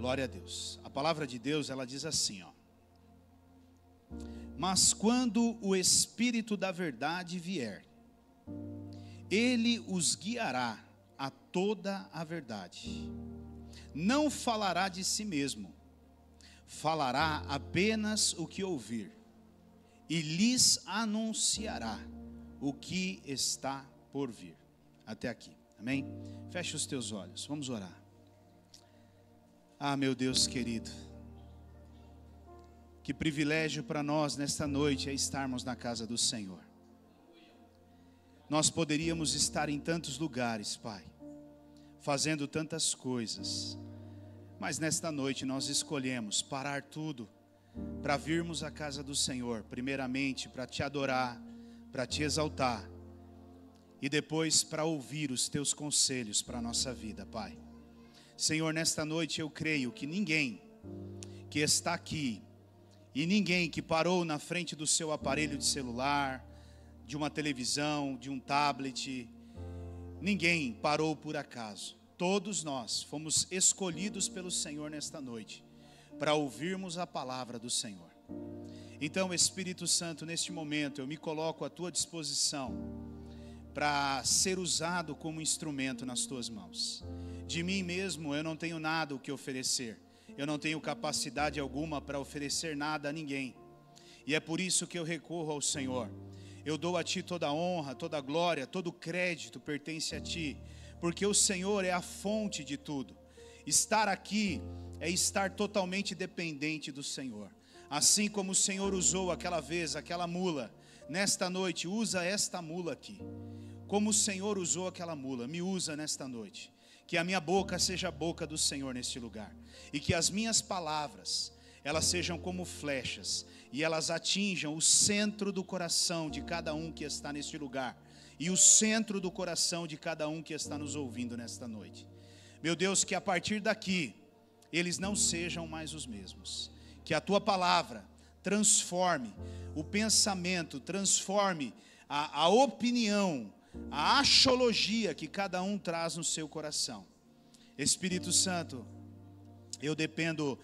Glória a Deus. A palavra de Deus, ela diz assim, ó: mas quando o Espírito da verdade vier, ele os guiará a toda a verdade. Não falará de si mesmo, falará apenas o que ouvir, e lhes anunciará o que está por vir. Até aqui, amém? Feche os teus olhos, vamos orar. Ah, meu Deus querido, que privilégio para nós nesta noite é estarmos na casa do Senhor. Nós poderíamos estar em tantos lugares, Pai, fazendo tantas coisas, mas nesta noite nós escolhemos parar tudo para virmos à casa do Senhor, primeiramente para te adorar, para te exaltar, e depois para ouvir os teus conselhos para a nossa vida, Pai. Senhor, nesta noite eu creio que ninguém que está aqui, e ninguém que parou na frente do seu aparelho de celular, de uma televisão, de um tablet, ninguém parou por acaso. Todos nós fomos escolhidos pelo Senhor nesta noite, para ouvirmos a palavra do Senhor. Então, Espírito Santo, neste momento eu me coloco à tua disposição, para ser usado como instrumento nas tuas mãos. De mim mesmo eu não tenho nada o que oferecer, eu não tenho capacidade alguma para oferecer nada a ninguém, e é por isso que eu recorro ao Senhor. Eu dou a Ti toda a honra, toda a glória, todo o crédito pertence a Ti, porque o Senhor é a fonte de tudo. Estar aqui é estar totalmente dependente do Senhor. Assim como o Senhor usou aquela vez, aquela mula, nesta noite, usa esta mula aqui. Como o Senhor usou aquela mula, me usa nesta noite. Que a minha boca seja a boca do Senhor neste lugar. E que as minhas palavras, elas sejam como flechas, e elas atinjam o centro do coração de cada um que está neste lugar, e o centro do coração de cada um que está nos ouvindo nesta noite. Meu Deus, que a partir daqui, eles não sejam mais os mesmos. Que a Tua palavra transforme o pensamento, transforme a opinião, a axiologia que cada um traz no seu coração. Espírito Santo, eu dependo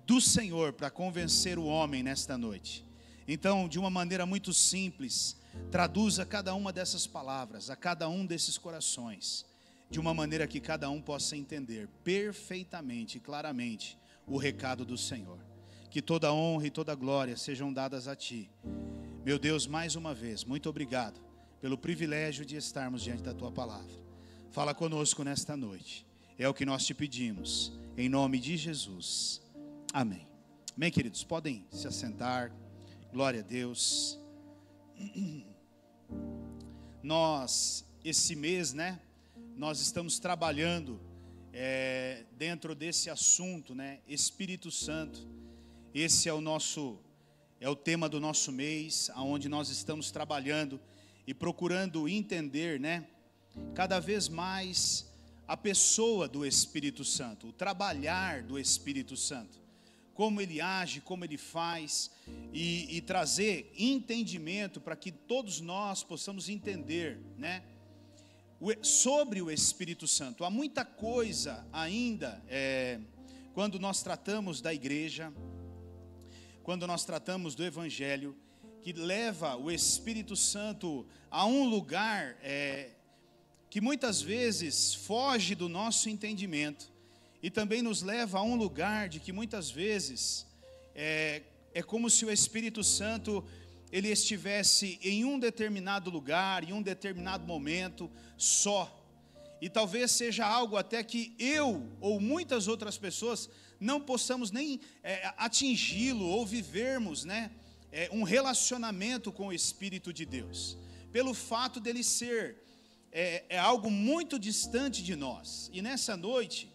do Senhor para convencer o homem nesta noite. Então, de uma maneira muito simples, traduza cada uma dessas palavras a cada um desses corações, de uma maneira que cada um possa entender perfeitamente e claramente o recado do Senhor. Que toda honra e toda glória sejam dadas a Ti. Meu Deus, mais uma vez, muito obrigado pelo privilégio de estarmos diante da Tua palavra. Fala conosco nesta noite. É o que nós te pedimos, em nome de Jesus. Amém. Amém, queridos? Podem se assentar. Glória a Deus. Nós, esse mês, nós estamos trabalhando dentro desse assunto, Espírito Santo. Esse é o tema do nosso mês, onde nós estamos trabalhando e procurando entender, cada vez mais a pessoa do Espírito Santo, o trabalhar do Espírito Santo, como ele age, como ele faz, e trazer entendimento para que todos nós possamos entender, sobre o Espírito Santo. Há muita coisa ainda, quando nós tratamos da igreja, quando nós tratamos do Evangelho, que leva o Espírito Santo a um lugar que muitas vezes foge do nosso entendimento, e também nos leva a um lugar de que muitas vezes é como se o Espírito Santo ele estivesse em um determinado lugar, em um determinado momento só, e talvez seja algo até que eu ou muitas outras pessoas não possamos nem atingi-lo ou vivermos, um relacionamento com o Espírito de Deus, pelo fato dele ser algo muito distante de nós. E nessa noite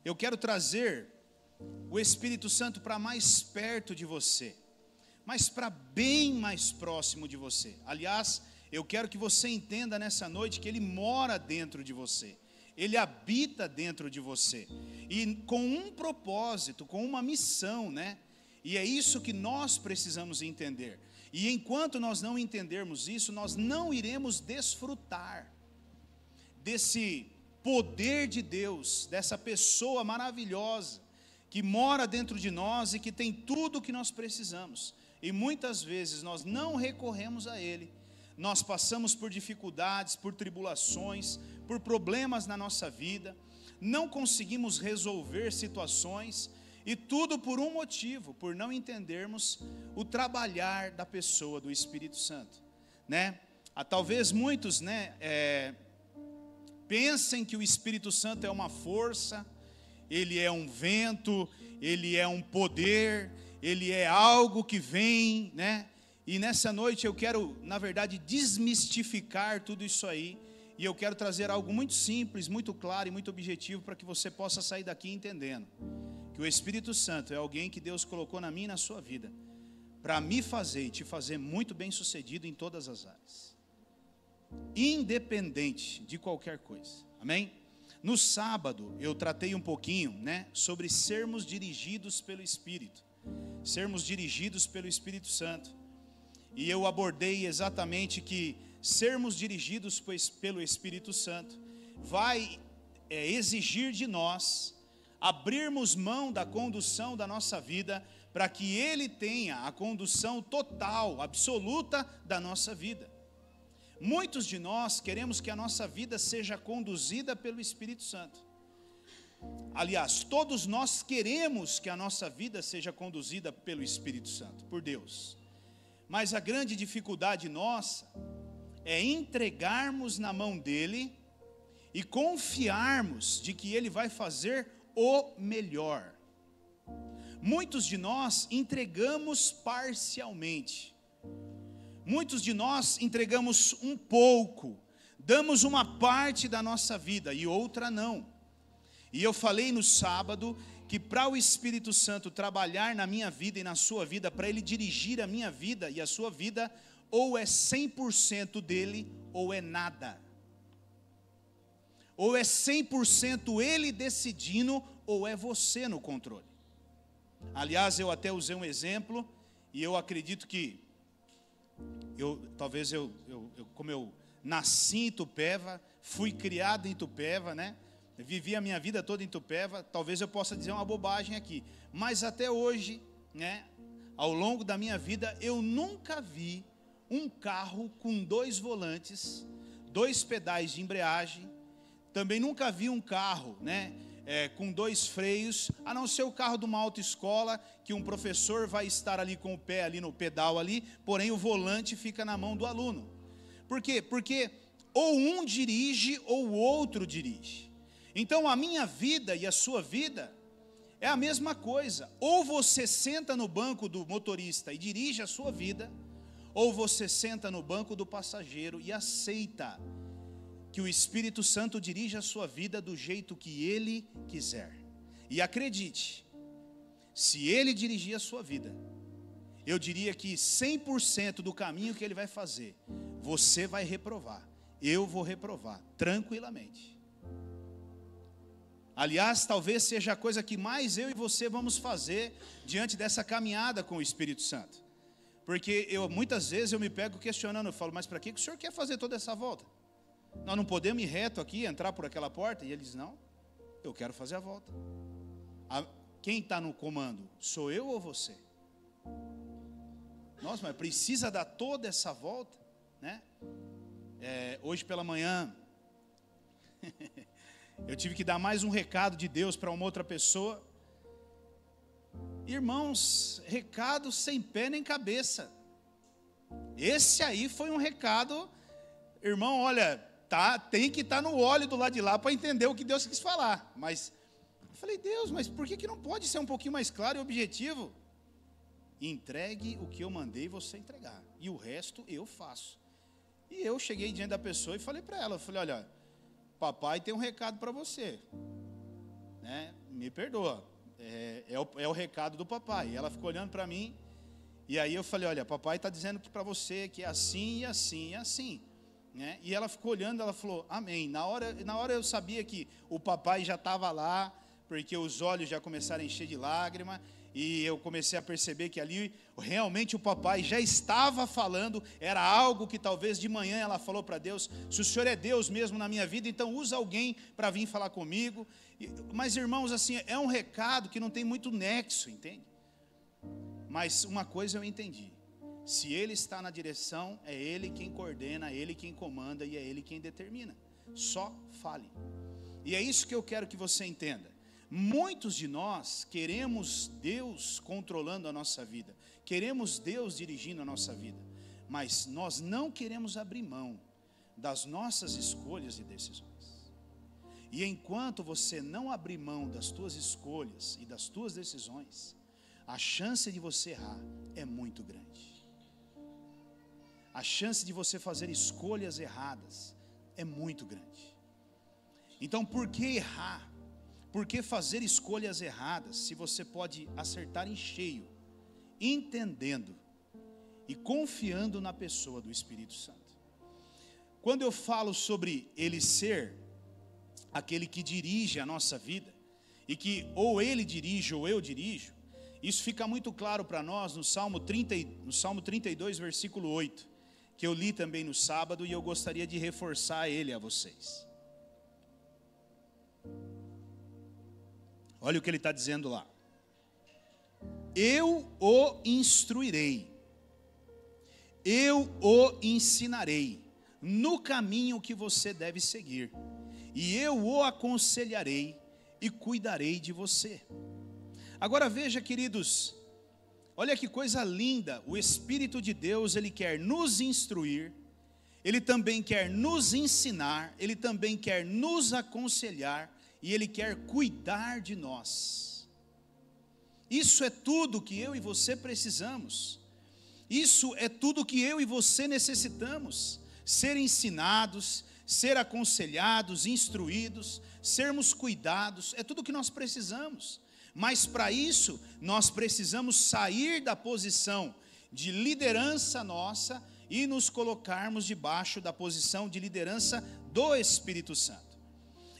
eu quero trazer o Espírito Santo para mais perto de você, mas para bem mais próximo de você. Aliás, eu quero que você entenda nessa noite que ele mora dentro de você, ele habita dentro de você, e com um propósito, com uma missão, e é isso que nós precisamos entender. E enquanto nós não entendermos isso, nós não iremos desfrutar desse poder de Deus, dessa pessoa maravilhosa que mora dentro de nós e que tem tudo o que nós precisamos. E muitas vezes nós não recorremos a Ele. Nós passamos por dificuldades, por tribulações, por problemas na nossa vida, não conseguimos resolver situações, e tudo por um motivo, por não entendermos o trabalhar da pessoa do Espírito Santo, né? Talvez muitos, né, pensem que o Espírito Santo é uma força, ele é um vento, ele é um poder, ele é algo que vem, né? E nessa noite eu quero, na verdade, desmistificar tudo isso aí, e eu quero trazer algo muito simples, muito claro e muito objetivo, para que você possa sair daqui entendendo que o Espírito Santo é alguém que Deus colocou na minha e na sua vida, para me fazer e te fazer muito bem sucedido em todas as áreas, independente de qualquer coisa, amém? No sábado eu tratei um pouquinho, né, sobre sermos dirigidos pelo Espírito, sermos dirigidos pelo Espírito Santo, e eu abordei exatamente que sermos dirigidos pelo Espírito Santo vai exigir de nós abrirmos mão da condução da nossa vida, para que Ele tenha a condução total, absoluta da nossa vida. Muitos de nós queremos que a nossa vida seja conduzida pelo Espírito Santo. Aliás, todos nós queremos que a nossa vida seja conduzida pelo Espírito Santo, por Deus. Mas a grande dificuldade nossa é entregarmos na mão dEle e confiarmos de que Ele vai fazer o melhor. Muitos de nós entregamos parcialmente. Muitos de nós entregamos um pouco, damos uma parte da nossa vida e outra não. E eu falei no sábado que para o Espírito Santo trabalhar na minha vida e na sua vida, para Ele dirigir a minha vida e a sua vida, ou é 100% dele, ou é nada. Ou é 100% Ele decidindo, ou é você no controle. Aliás, eu até usei um exemplo, e eu acredito que, como eu nasci em Itupeva, fui criado em Itupeva, né? Vivi a minha vida toda em Itupeva, talvez eu possa dizer uma bobagem aqui, mas até hoje, né, ao longo da minha vida, eu nunca vi um carro com 2 volantes, 2 pedais de embreagem, também nunca vi um carro, né, com 2 freios, a não ser o carro de uma autoescola, que um professor vai estar ali com o pé ali no pedal ali, porém o volante fica na mão do aluno. Por quê? Porque ou um dirige ou o outro dirige. Então a minha vida e a sua vida é a mesma coisa. Ou você senta no banco do motorista e dirige a sua vida, ou você senta no banco do passageiro e aceita que o Espírito Santo dirige a sua vida do jeito que Ele quiser. E acredite, se Ele dirigir a sua vida, eu diria que 100% do caminho que Ele vai fazer, você vai reprovar, eu vou reprovar, tranquilamente. Aliás, talvez seja a coisa que mais eu e você vamos fazer diante dessa caminhada com o Espírito Santo. Porque muitas vezes eu me pego questionando, eu falo, mas para que o senhor quer fazer toda essa volta? Nós não podemos ir reto aqui, entrar por aquela porta? E ele diz, não, eu quero fazer a volta. Quem está no comando, sou eu ou você? Nossa, mas precisa dar toda essa volta, né? Hoje pela manhã, eu tive que dar mais um recado de Deus para uma outra pessoa. Irmãos, recado sem pé nem cabeça. Esse aí foi um recado, irmão, olha, tem que estar no óleo do lado de lá para entender o que Deus quis falar. Mas eu falei, Deus, mas por que não pode ser um pouquinho mais claro e objetivo? Entregue o que eu mandei você entregar, e o resto eu faço. E eu cheguei diante da pessoa e falei para ela, eu falei, olha, papai tem um recado para você, né? Me perdoa, é o recado do papai. E ela ficou olhando para mim, e aí eu falei, olha, papai está dizendo para você que é assim e assim e assim, né? E ela ficou olhando, ela falou, amém. Na hora eu sabia que o papai já estava lá porque os olhos já começaram a encher de lágrima, e eu comecei a perceber que ali realmente o papai já estava falando, era algo que talvez de manhã ela falou para Deus: se o Senhor é Deus mesmo na minha vida, então usa alguém para vir falar comigo. Mas irmãos, assim, é um recado que não tem muito nexo, entende? Mas uma coisa eu entendi: se Ele está na direção, é Ele quem coordena, é Ele quem comanda e é Ele quem determina. Só fale. E é isso que eu quero que você entenda. Muitos de nós queremos Deus controlando a nossa vida, queremos Deus dirigindo a nossa vida, mas nós não queremos abrir mão das nossas escolhas e decisões. E enquanto você não abrir mão das tuas escolhas e das tuas decisões, a chance de você errar é muito grande. A chance de você fazer escolhas erradas é muito grande. Então, por que errar? Por que fazer escolhas erradas, se você pode acertar em cheio, entendendo e confiando na pessoa do Espírito Santo? Quando eu falo sobre Ele ser aquele que dirige a nossa vida, e que ou Ele dirige ou eu dirijo, isso fica muito claro para nós no Salmo 32, versículo 8, que eu li também no sábado, e eu gostaria de reforçar ele a vocês. Olha o que ele está dizendo lá: eu o instruirei, eu o ensinarei no caminho que você deve seguir, e eu o aconselharei e cuidarei de você. Agora veja, queridos, olha que coisa linda, o Espírito de Deus, Ele quer nos instruir, Ele também quer nos ensinar, Ele também quer nos aconselhar, e Ele quer cuidar de nós. Isso é tudo que eu e você precisamos, isso é tudo que eu e você necessitamos: ser ensinados, ser aconselhados, instruídos, sermos cuidados, é tudo que nós precisamos. Mas para isso, nós precisamos sair da posição de liderança nossa e nos colocarmos debaixo da posição de liderança do Espírito Santo.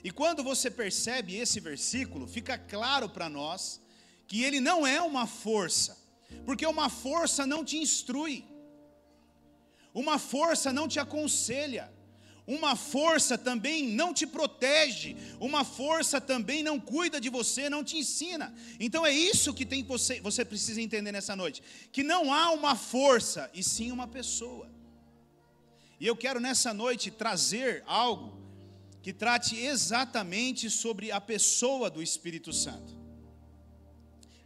E quando você percebe esse versículo, fica claro para nós que ele não é uma força, porque uma força não te instrui, uma força não te aconselha, uma força também não te protege, uma força também não cuida de você, não te ensina. Então é isso que você precisa entender nessa noite, que não há uma força, e sim uma pessoa. E eu quero nessa noite trazer algo que trate exatamente sobre a pessoa do Espírito Santo,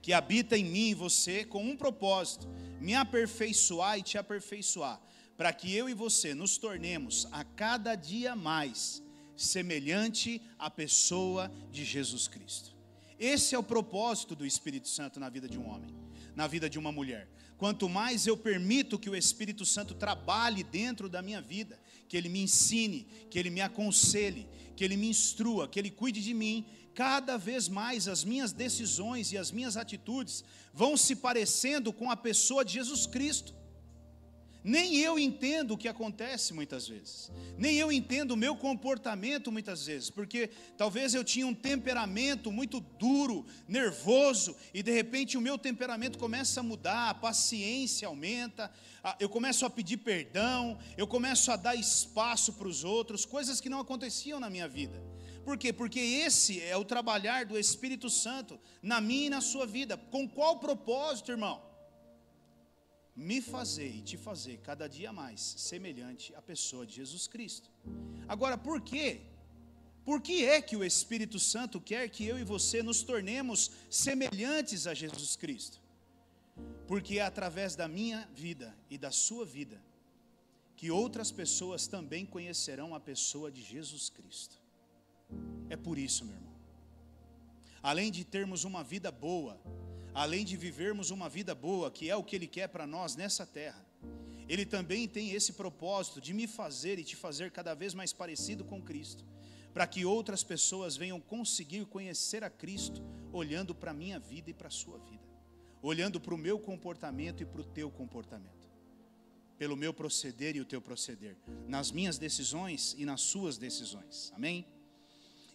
que habita em mim e você com um propósito: me aperfeiçoar e te aperfeiçoar, para que eu e você nos tornemos a cada dia mais semelhante à pessoa de Jesus Cristo. Esse é o propósito do Espírito Santo na vida de um homem, na vida de uma mulher. Quanto mais eu permito que o Espírito Santo trabalhe dentro da minha vida, que Ele me ensine, que Ele me aconselhe, que Ele me instrua, que Ele cuide de mim, cada vez mais as minhas decisões e as minhas atitudes vão se parecendo com a pessoa de Jesus Cristo. Nem eu entendo o que acontece muitas vezes, nem eu entendo o meu comportamento muitas vezes, porque talvez eu tinha um temperamento muito duro, nervoso, e de repente o meu temperamento começa a mudar, a paciência aumenta, eu começo a pedir perdão, eu começo a dar espaço para os outros, coisas que não aconteciam na minha vida. Por quê? Porque esse é o trabalhar do Espírito Santo na minha e na sua vida. Com qual propósito, irmão? Me fazer e te fazer cada dia mais semelhante à pessoa de Jesus Cristo. Agora, por quê? Por que é que o Espírito Santo quer que eu e você nos tornemos semelhantes a Jesus Cristo? Porque é através da minha vida e da sua vida que outras pessoas também conhecerão a pessoa de Jesus Cristo. É por isso, meu irmão, além de termos uma vida boa, além de vivermos uma vida boa, que é o que Ele quer para nós nessa terra, Ele também tem esse propósito de me fazer e te fazer cada vez mais parecido com Cristo, para que outras pessoas venham conseguir conhecer a Cristo, olhando para a minha vida e para a sua vida, olhando para o meu comportamento e para o teu comportamento, pelo meu proceder e o teu proceder, nas minhas decisões e nas suas decisões, amém?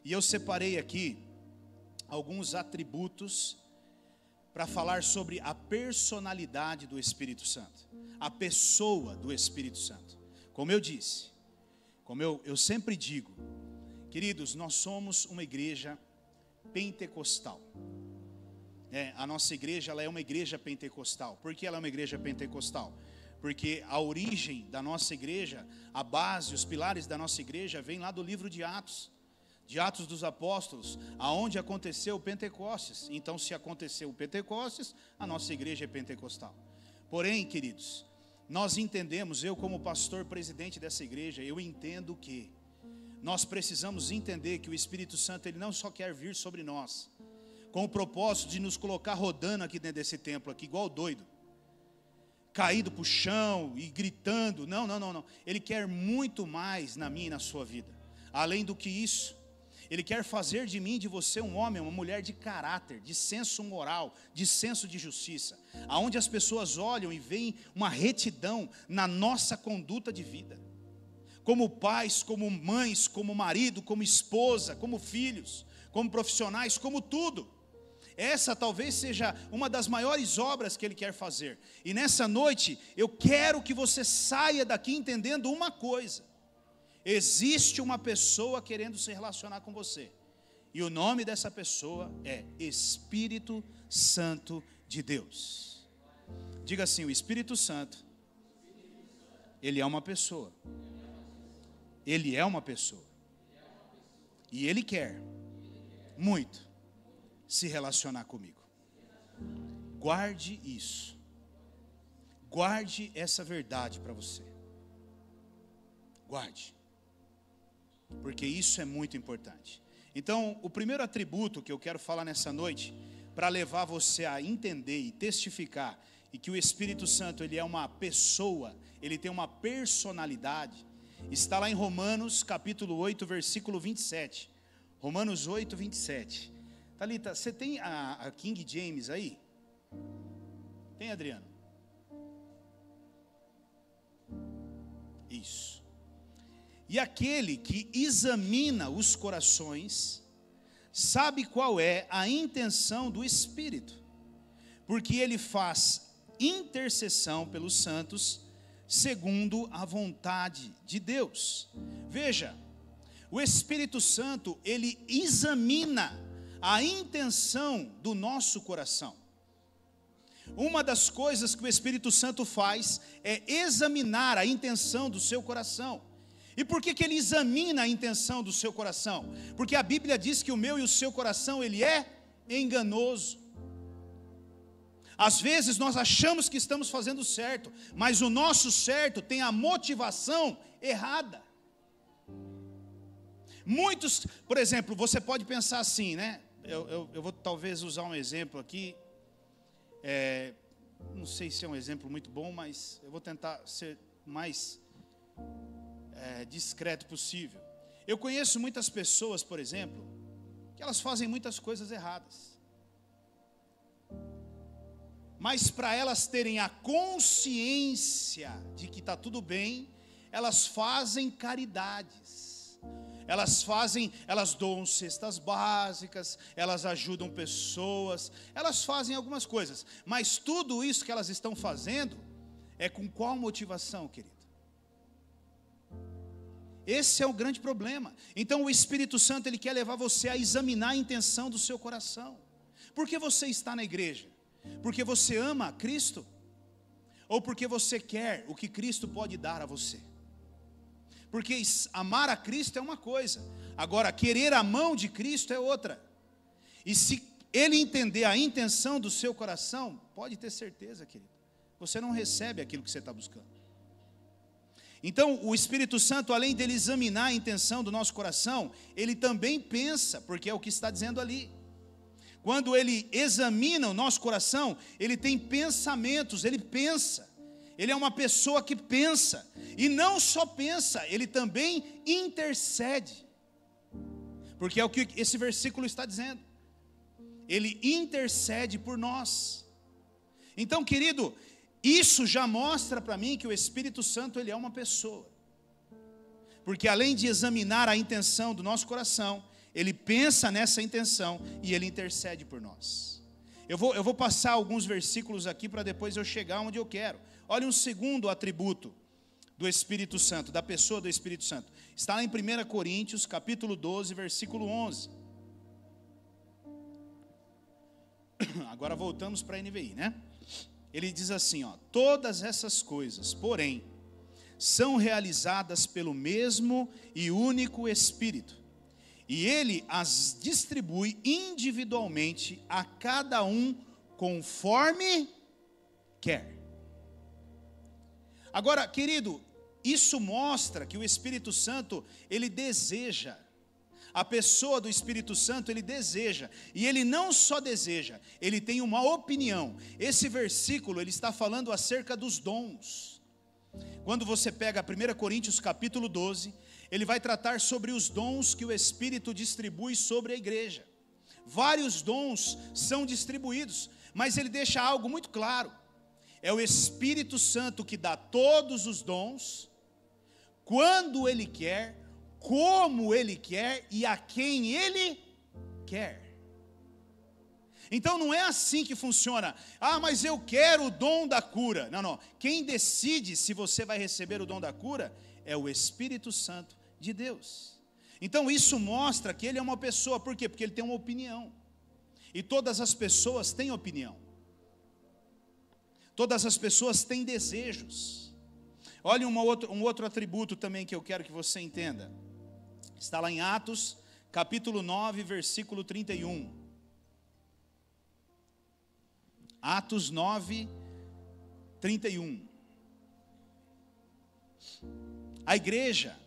E eu separei aqui alguns atributos para falar sobre a personalidade do Espírito Santo, a pessoa do Espírito Santo. Como eu disse, como eu sempre digo, queridos, nós somos uma igreja pentecostal. A nossa igreja, ela é uma igreja pentecostal. Por que ela é uma igreja pentecostal? Porque a origem da nossa igreja, a base, os pilares da nossa igreja vem lá do livro de Atos dos Apóstolos, aonde aconteceu o Pentecostes. Então, se aconteceu o Pentecostes, a nossa igreja é pentecostal. Porém, queridos, nós entendemos, eu como pastor presidente dessa igreja, eu entendo que nós precisamos entender que o Espírito Santo, ele não só quer vir sobre nós, com o propósito de nos colocar rodando aqui dentro desse templo, aqui igual doido, caído para o chão e gritando. Não. Ele quer muito mais na minha e na sua vida. Além do que isso, Ele quer fazer de mim e de você um homem, uma mulher de caráter, de senso moral, de senso de justiça, aonde as pessoas olham e veem uma retidão na nossa conduta de vida, como pais, como mães, como marido, como esposa, como filhos, como profissionais, como tudo. Essa talvez seja uma das maiores obras que Ele quer fazer. E nessa noite, eu quero que você saia daqui entendendo uma coisa: existe uma pessoa querendo se relacionar com você, e o nome dessa pessoa é Espírito Santo de Deus. Diga assim: o Espírito Santo, Ele é uma pessoa. Ele é uma pessoa. E Ele quer muito se relacionar comigo. Guarde isso. Guarde essa verdade para você. Guarde. Porque isso é muito importante. Então, o primeiro atributo que eu quero falar nessa noite, para levar você a entender e testificar, e que o Espírito Santo, ele é uma pessoa, ele tem uma personalidade, está lá em Romanos capítulo 8, versículo 27. Romanos 8, 27. Thalita, você tem a King James aí? Tem, Adriano? Isso. E aquele que examina os corações, sabe qual é a intenção do Espírito, porque ele faz intercessão pelos santos, segundo a vontade de Deus. Veja, o Espírito Santo, ele examina a intenção do nosso coração. Uma das coisas que o Espírito Santo faz é examinar a intenção do seu coração. E por que ele examina a intenção do seu coração? Porque a Bíblia diz que o meu e o seu coração, ele é enganoso. Às vezes nós achamos que estamos fazendo certo, mas o nosso certo tem a motivação errada. Muitos, por exemplo, você pode pensar assim, né? Eu vou talvez usar um exemplo aqui, não sei se é um exemplo muito bom, mas eu vou tentar ser mais discreto possível. Eu conheço muitas pessoas, por exemplo, que elas fazem muitas coisas erradas, mas para elas terem a consciência de que está tudo bem, elas fazem caridades. Elas doam cestas básicas, elas ajudam pessoas, elas fazem algumas coisas, mas tudo isso que elas estão fazendo é com qual motivação, querido? Esse é o grande problema. Então o Espírito Santo, ele quer levar você a examinar a intenção do seu coração. Por que você está na igreja? Porque você ama Cristo? Ou porque você quer o que Cristo pode dar a você? Porque amar a Cristo é uma coisa, agora querer a mão de Cristo é outra. E se Ele entender a intenção do seu coração, pode ter certeza, querido, você não recebe aquilo que você está buscando. Então o Espírito Santo, além dele examinar a intenção do nosso coração, ele também pensa, porque é o que está dizendo ali. Quando ele examina o nosso coração, ele tem pensamentos, ele pensa. Ele é uma pessoa que pensa, e não só pensa, ele também intercede, porque é o que esse versículo está dizendo, ele intercede por nós. Então, querido, isso já mostra para mim que o Espírito Santo, ele é uma pessoa, porque além de examinar a intenção do nosso coração, ele pensa nessa intenção e ele intercede por nós. Eu vou passar alguns versículos aqui para depois eu chegar onde eu quero. Olha um segundo atributo do Espírito Santo, da pessoa do Espírito Santo. Está lá em 1 Coríntios, capítulo 12, versículo 11. Agora voltamos para a NVI, né? Ele diz assim, ó: todas essas coisas, porém, são realizadas pelo mesmo e único Espírito, e Ele as distribui individualmente a cada um conforme quer. Agora, querido, isso mostra que o Espírito Santo, ele deseja. A pessoa do Espírito Santo, ele deseja, e ele não só deseja, ele tem uma opinião. Esse versículo, ele está falando acerca dos dons. Quando você pega 1 Coríntios capítulo 12, ele vai tratar sobre os dons que o Espírito distribui sobre a igreja. Vários dons são distribuídos, mas ele deixa algo muito claro: é o Espírito Santo que dá todos os dons, quando ele quer, como ele quer e a quem ele quer. Então não é assim que funciona. Ah, mas eu quero o dom da cura. Não. Quem decide se você vai receber o dom da cura é o Espírito Santo de Deus. Então isso mostra que ele é uma pessoa. Por quê? Porque ele tem uma opinião. E todas as pessoas têm opinião. Todas as pessoas têm desejos. Olha um outro atributo também que eu quero que você entenda. Está lá em Atos, capítulo 9, versículo 31. Atos 9, 31. A igreja,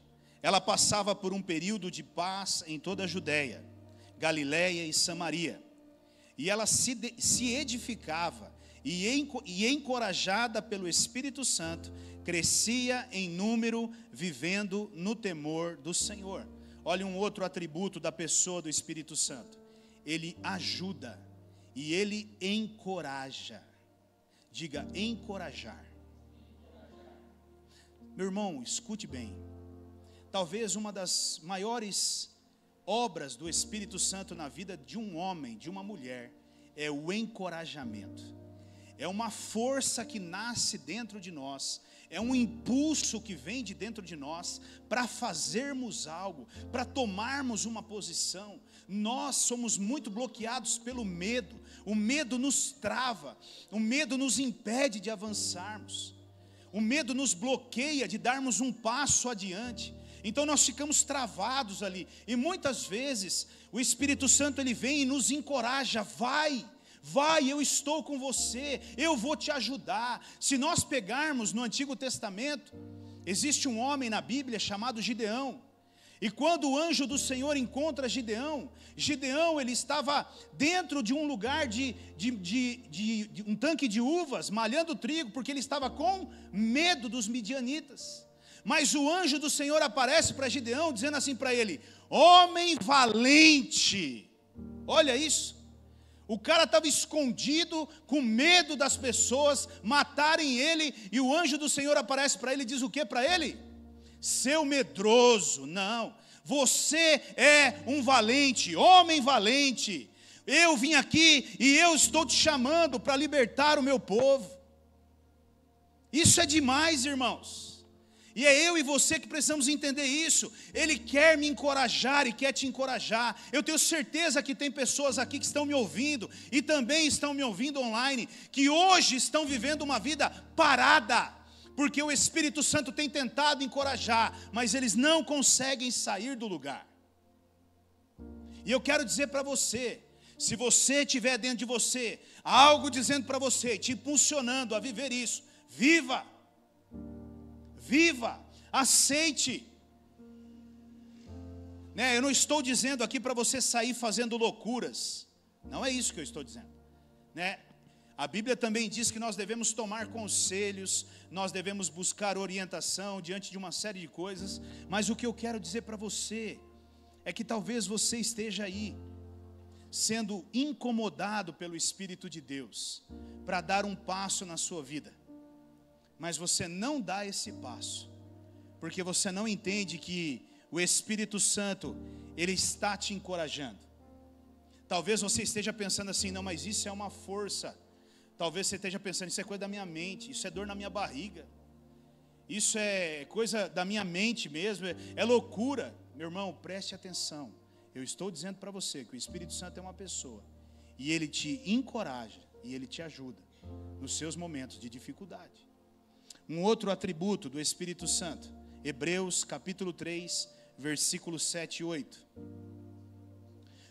ela passava por um período de paz em toda a Judéia, Galiléia e Samaria. E ela se edificava e encorajada pelo Espírito Santo, crescia em número, vivendo no temor do Senhor. Olha um outro atributo da pessoa do Espírito Santo: ele ajuda e ele encoraja. Diga, encorajar. Meu irmão, escute bem. Talvez uma das maiores obras do Espírito Santo na vida de um homem, de uma mulher, é o encorajamento. É uma força que nasce dentro de nós, é um impulso que vem de dentro de nós para fazermos algo, para tomarmos uma posição. Nós somos muito bloqueados pelo medo. O medo nos trava, o medo nos impede de avançarmos, o medo nos bloqueia de darmos um passo adiante. Então nós ficamos travados ali, e muitas vezes o Espírito Santo ele vem e nos encoraja: vai, eu estou com você, eu vou te ajudar. Se nós pegarmos no Antigo Testamento, existe um homem na Bíblia chamado Gideão. E quando o anjo do Senhor encontra Gideão, ele estava dentro de um lugar de um tanque de uvas, malhando trigo, porque ele estava com medo dos midianitas. Mas o anjo do Senhor aparece para Gideão, dizendo assim para ele: homem valente. Olha isso. O cara estava escondido, com medo das pessoas matarem ele, e o anjo do Senhor aparece para ele e diz o que para ele? Seu medroso, não, você é um valente, homem valente. Eu vim aqui e eu estou te chamando para libertar o meu povo. Isso é demais, irmãos. E é eu e você que precisamos entender isso. Ele quer me encorajar e quer te encorajar. Eu tenho certeza que tem pessoas aqui que estão me ouvindo e também estão me ouvindo online, que hoje estão vivendo uma vida parada, porque o Espírito Santo tem tentado encorajar, mas eles não conseguem sair do lugar. E eu quero dizer para você, se você tiver dentro de você algo dizendo para você, te impulsionando a viver isso, viva, aceite. Eu não estou dizendo aqui para você sair fazendo loucuras, não é isso que eu estou dizendo, A Bíblia também diz que nós devemos tomar conselhos, nós devemos buscar orientação diante de uma série de coisas, mas o que eu quero dizer para você é que talvez você esteja aí, sendo incomodado pelo Espírito de Deus, para dar um passo na sua vida, mas você não dá esse passo, porque você não entende que o Espírito Santo, ele está te encorajando. Talvez você esteja pensando assim, não, mas isso é uma força. Talvez você esteja pensando, isso é coisa da minha mente, isso é dor na minha barriga, isso é coisa da minha mente mesmo, é loucura. Meu irmão, preste atenção. Eu estou dizendo para você que o Espírito Santo é uma pessoa, e ele te encoraja, e ele te ajuda nos seus momentos de dificuldade. Um outro atributo do Espírito Santo, Hebreus capítulo 3, versículos 7 e 8.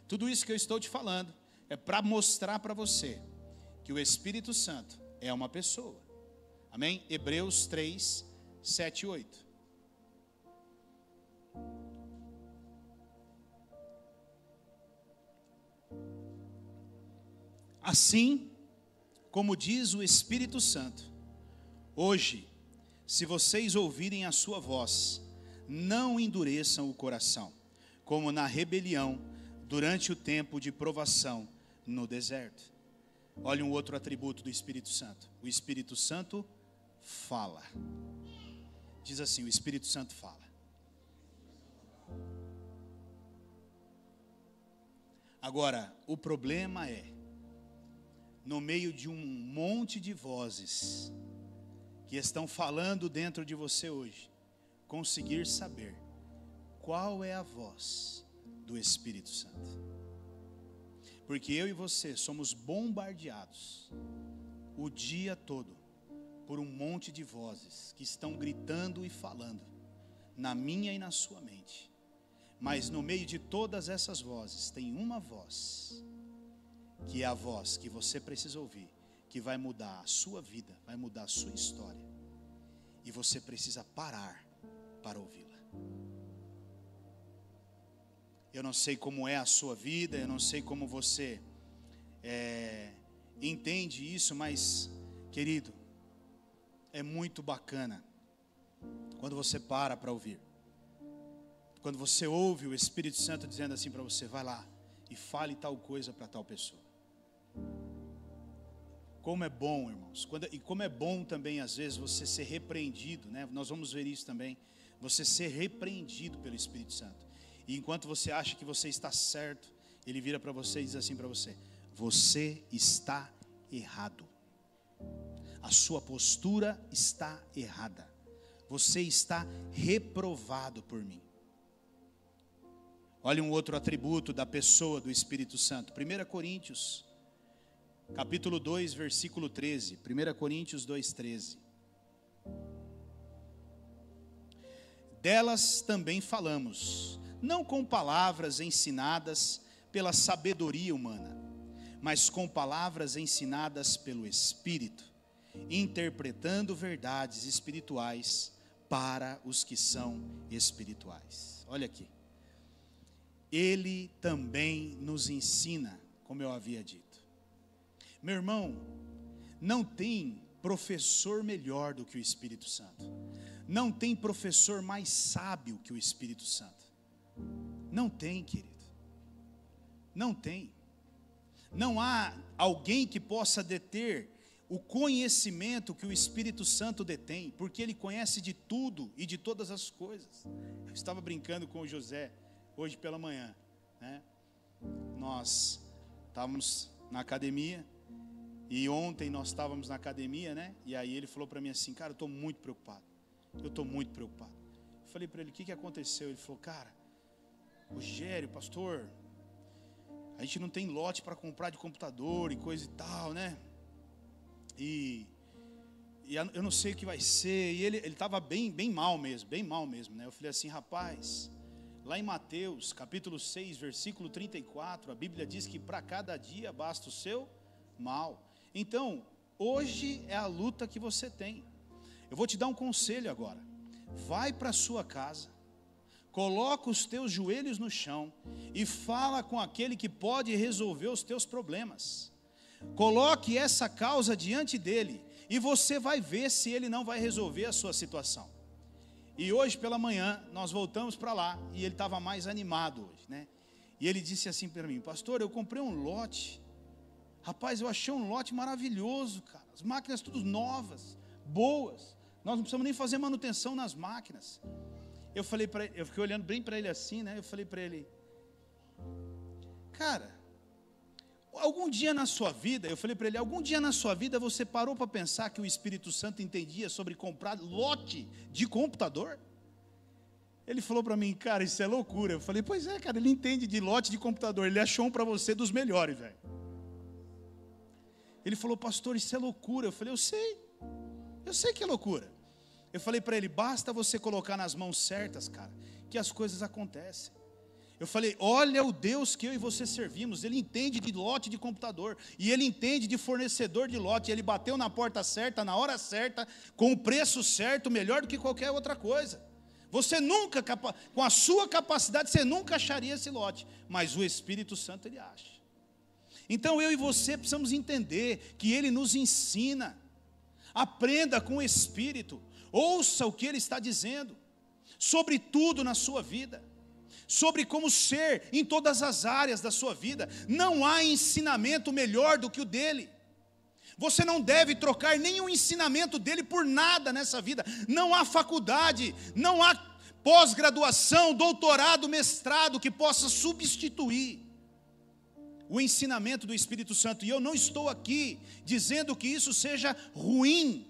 Tudo isso que eu estou te falando é para mostrar para você que o Espírito Santo é uma pessoa. Amém? Hebreus 3, 7 e 8. Assim, como diz o Espírito Santo, hoje, se vocês ouvirem a sua voz, não endureçam o coração, como na rebelião, durante o tempo de provação no deserto. Olha um outro atributo do Espírito Santo. O Espírito Santo fala. Diz assim, o Espírito Santo fala. Agora, o problema é, no meio de um monte de vozes que estão falando dentro de você hoje, conseguir saber qual é a voz do Espírito Santo. Porque eu e você somos bombardeados o dia todo por um monte de vozes que estão gritando e falando na minha e na sua mente. Mas no meio de todas essas vozes tem uma voz, que é a voz que você precisa ouvir, que vai mudar a sua vida, vai mudar a sua história. E você precisa parar para ouvi-la. Eu não sei como é a sua vida, eu não sei como você entende isso, mas, querido, é muito bacana quando você para ouvir. Quando você ouve o Espírito Santo dizendo assim para você, vai lá e fale tal coisa para tal pessoa. Como é bom, irmãos, e como é bom também às vezes você ser repreendido, né? Nós vamos ver isso também, você ser repreendido pelo Espírito Santo. E enquanto você acha que você está certo, ele vira para você e diz assim para você, você está errado. A sua postura está errada. Você está reprovado por mim. Olha um outro atributo da pessoa do Espírito Santo. 1 Coríntios, capítulo 2, versículo 13. 1 Coríntios 2, 13. Delas também falamos, não com palavras ensinadas pela sabedoria humana, mas com palavras ensinadas pelo Espírito, interpretando verdades espirituais para os que são espirituais. Olha aqui. Ele também nos ensina, como eu havia dito. Meu irmão, não tem professor melhor do que o Espírito Santo. Não tem professor mais sábio que o Espírito Santo. Não tem, querido. Não tem. Não há alguém que possa deter o conhecimento que o Espírito Santo detém, porque ele conhece de tudo e de todas as coisas. Eu estava brincando com o José hoje pela manhã, né? Nós estávamos na academia e ontem nós estávamos na academia, né? E aí ele falou para mim assim, cara, eu estou muito preocupado. Eu estou muito preocupado. Eu falei para ele, o que aconteceu? Ele falou, cara, Rogério, pastor, a gente não tem lote para comprar de computador e coisa e tal, né? E eu não sei o que vai ser. E ele estava bem mal mesmo, né? Eu falei assim, rapaz, lá em Mateus, capítulo 6, versículo 34, a Bíblia diz que para cada dia basta o seu mal. Então, hoje é a luta que você tem. Eu vou te dar um conselho agora. Vai para a sua casa, coloca os teus joelhos no chão e fala com aquele que pode resolver os teus problemas. Coloque essa causa diante dele e você vai ver se ele não vai resolver a sua situação. E hoje pela manhã nós voltamos para lá e ele estava mais animado hoje, né? E ele disse assim para mim, pastor, eu comprei um lote. Rapaz, eu achei um lote maravilhoso, cara. As máquinas todas novas, boas. Nós não precisamos nem fazer manutenção nas máquinas. eu falei para ele, eu fiquei olhando bem para ele assim, né? Eu falei para ele, cara, algum dia na sua vida, eu falei para ele, algum dia na sua vida você parou para pensar que o Espírito Santo entendia sobre comprar lote de computador? Ele falou para mim, cara, isso é loucura. Eu falei, pois é, cara, ele entende de lote de computador, ele achou um para você dos melhores, velho. Ele falou, pastor, isso é loucura. Eu falei, eu sei que é loucura. Eu falei para ele, basta você colocar nas mãos certas, cara, que as coisas acontecem. Eu falei, olha o Deus que eu e você servimos, ele entende de lote de computador, e ele entende de fornecedor de lote, ele bateu na porta certa, na hora certa, com o preço certo, melhor do que qualquer outra coisa. Você nunca, com a sua capacidade, você nunca acharia esse lote, mas o Espírito Santo ele acha. Então eu e você precisamos entender que ele nos ensina. Aprenda com o Espírito, ouça o que ele está dizendo, sobre tudo na sua vida, sobre como ser em todas as áreas da sua vida. Não há ensinamento melhor do que o dele. Você não deve trocar nenhum ensinamento dele por nada nessa vida. Não há faculdade, não há pós-graduação, doutorado, mestrado que possa substituir o ensinamento do Espírito Santo. E eu não estou aqui dizendo que isso seja ruim.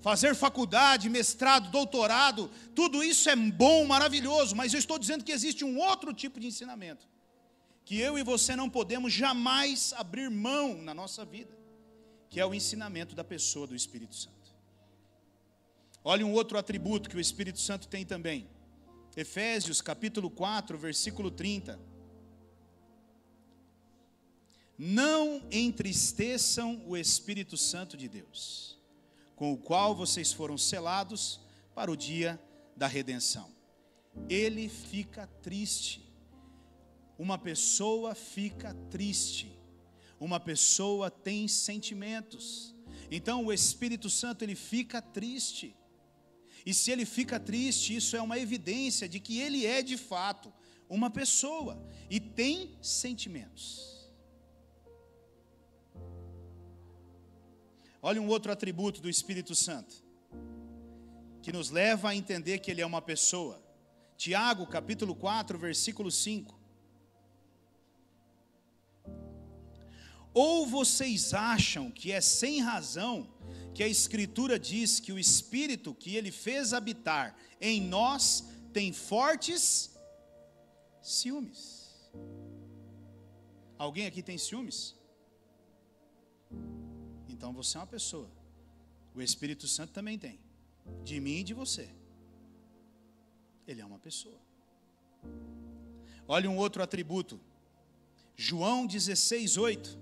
Fazer faculdade, mestrado, doutorado, tudo isso é bom, maravilhoso, mas eu estou dizendo que existe um outro tipo de ensinamento que eu e você não podemos jamais abrir mão na nossa vida, que é o ensinamento da pessoa do Espírito Santo. Olha um outro atributo que o Espírito Santo tem também. Efésios capítulo 4, versículo 30. Não entristeçam o Espírito Santo de Deus, com o qual vocês foram selados para o dia da redenção. Ele fica triste. Uma pessoa fica triste, uma pessoa tem sentimentos, então o Espírito Santo ele fica triste, e se ele fica triste, isso é uma evidência de que ele é de fato uma pessoa, e tem sentimentos. Olha um outro atributo do Espírito Santo, que nos leva a entender que ele é uma pessoa. Tiago capítulo 4, versículo 5. Ou vocês acham que é sem razão que a Escritura diz que o Espírito que ele fez habitar em nós tem fortes ciúmes? Alguém aqui tem ciúmes? Então você é uma pessoa. O Espírito Santo também tem. De mim e de você. Ele é uma pessoa. Olha um outro atributo. João 16, 8.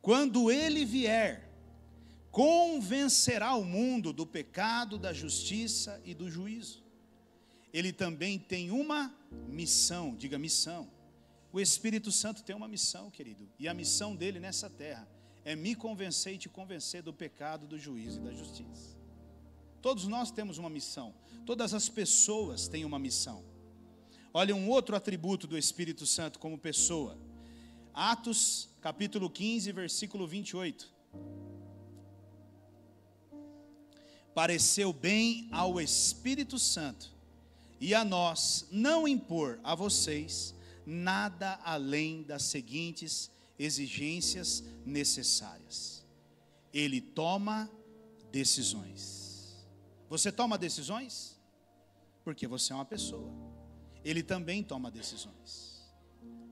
Quando ele vier, convencerá o mundo do pecado, da justiça e do juízo. Ele também tem uma missão, diga missão. O Espírito Santo tem uma missão, querido, e a missão dele nessa terra é me convencer e te convencer do pecado, do juízo e da justiça. Todos nós temos uma missão, todas as pessoas têm uma missão. Olha um outro atributo do Espírito Santo como pessoa. Atos, capítulo 15, versículo 28. Pareceu bem ao Espírito Santo e a nós não impor a vocês nada além das seguintes exigências necessárias. Ele toma decisões. Você toma decisões? Porque você é uma pessoa. Ele também toma decisões.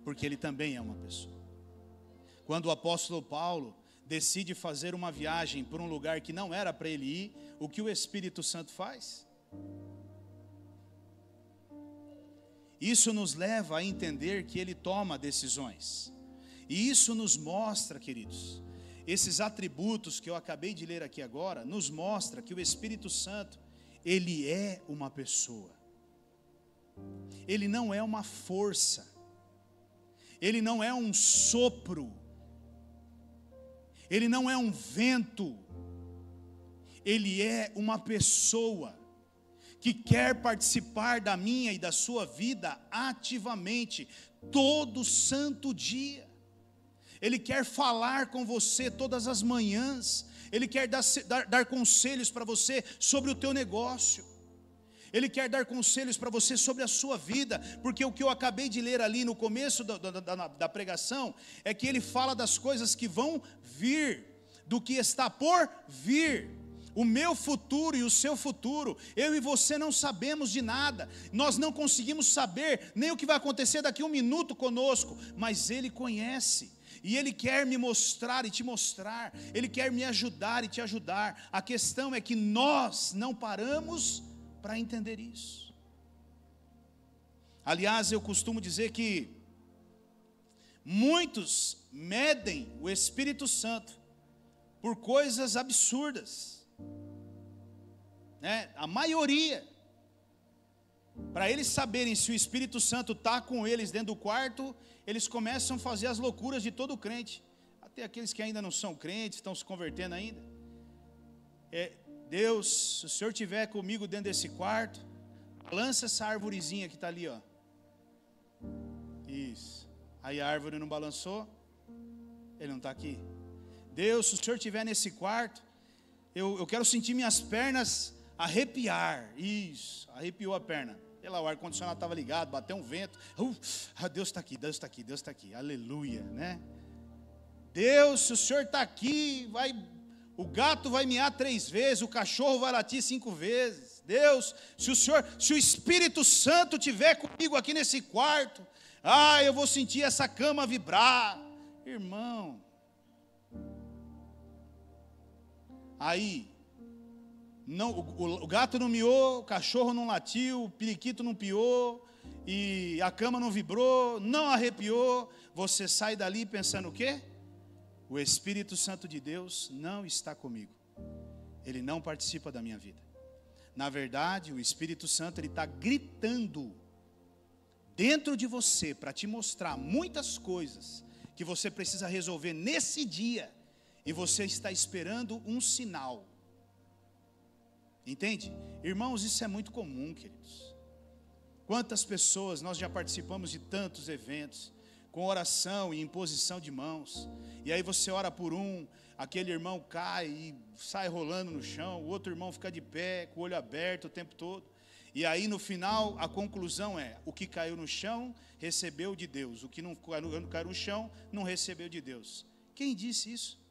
Porque ele também é uma pessoa. Quando o apóstolo Paulo decide fazer uma viagem por um lugar que não era para ele ir, o que o Espírito Santo faz? Isso nos leva a entender que ele toma decisões. E isso nos mostra, queridos, esses atributos que eu acabei de ler aqui agora, nos mostra que o Espírito Santo, ele é uma pessoa. Ele não é uma força. Ele não é um sopro. Ele não é um vento. Ele é uma pessoa que quer participar da minha e da sua vida ativamente, todo santo dia. Ele quer falar com você todas as manhãs. Ele quer dar conselhos para você sobre o teu negócio. Ele quer dar conselhos para você sobre a sua vida, porque o que eu acabei de ler ali no começo da pregação, é que ele fala das coisas que vão vir, do que está por vir. O meu futuro e o seu futuro, eu e você não sabemos de nada, nós não conseguimos saber nem o que vai acontecer daqui a um minuto conosco, mas Ele conhece, e Ele quer me mostrar e te mostrar, Ele quer me ajudar e te ajudar. A questão é que nós não paramos para entender isso. Aliás, eu costumo dizer que muitos medem o Espírito Santo por coisas absurdas, né? A maioria, para eles saberem se o Espírito Santo está com eles dentro do quarto, eles começam a fazer as loucuras de todo crente, até aqueles que ainda não são crentes, estão se convertendo ainda. Deus, se o Senhor estiver comigo dentro desse quarto, lança essa árvorezinha que está ali, ó. Isso. Aí a árvore não balançou, ele não está aqui. Deus, se o Senhor estiver nesse quarto, eu quero sentir minhas pernas arrepiar. Isso, arrepiou a perna. Sei lá, o ar-condicionado estava ligado, bateu um vento. Deus está aqui, Deus está aqui, Deus está aqui. Aleluia, né? Deus, se o Senhor está aqui, o gato vai miar 3 vezes, o cachorro vai latir 5 vezes. Deus, se o Espírito Santo estiver comigo aqui nesse quarto, eu vou sentir essa cama vibrar. Irmão, aí, o gato não miou, o cachorro não latiu, o periquito não piou, e a cama não vibrou, não arrepiou, você sai dali pensando o quê? O Espírito Santo de Deus não está comigo, ele não participa da minha vida. Na verdade, o Espírito Santo, ele está gritando dentro de você, para te mostrar muitas coisas, que você precisa resolver nesse dia, e você está esperando um sinal, entende? Irmãos, isso é muito comum, queridos. Quantas pessoas, nós já participamos de tantos eventos, com oração e imposição de mãos, e aí você ora por aquele irmão cai e sai rolando no chão, o outro irmão fica de pé, com o olho aberto o tempo todo, e aí no final a conclusão é, o que caiu no chão recebeu de Deus, o que não caiu no chão não recebeu de Deus. Quem disse isso?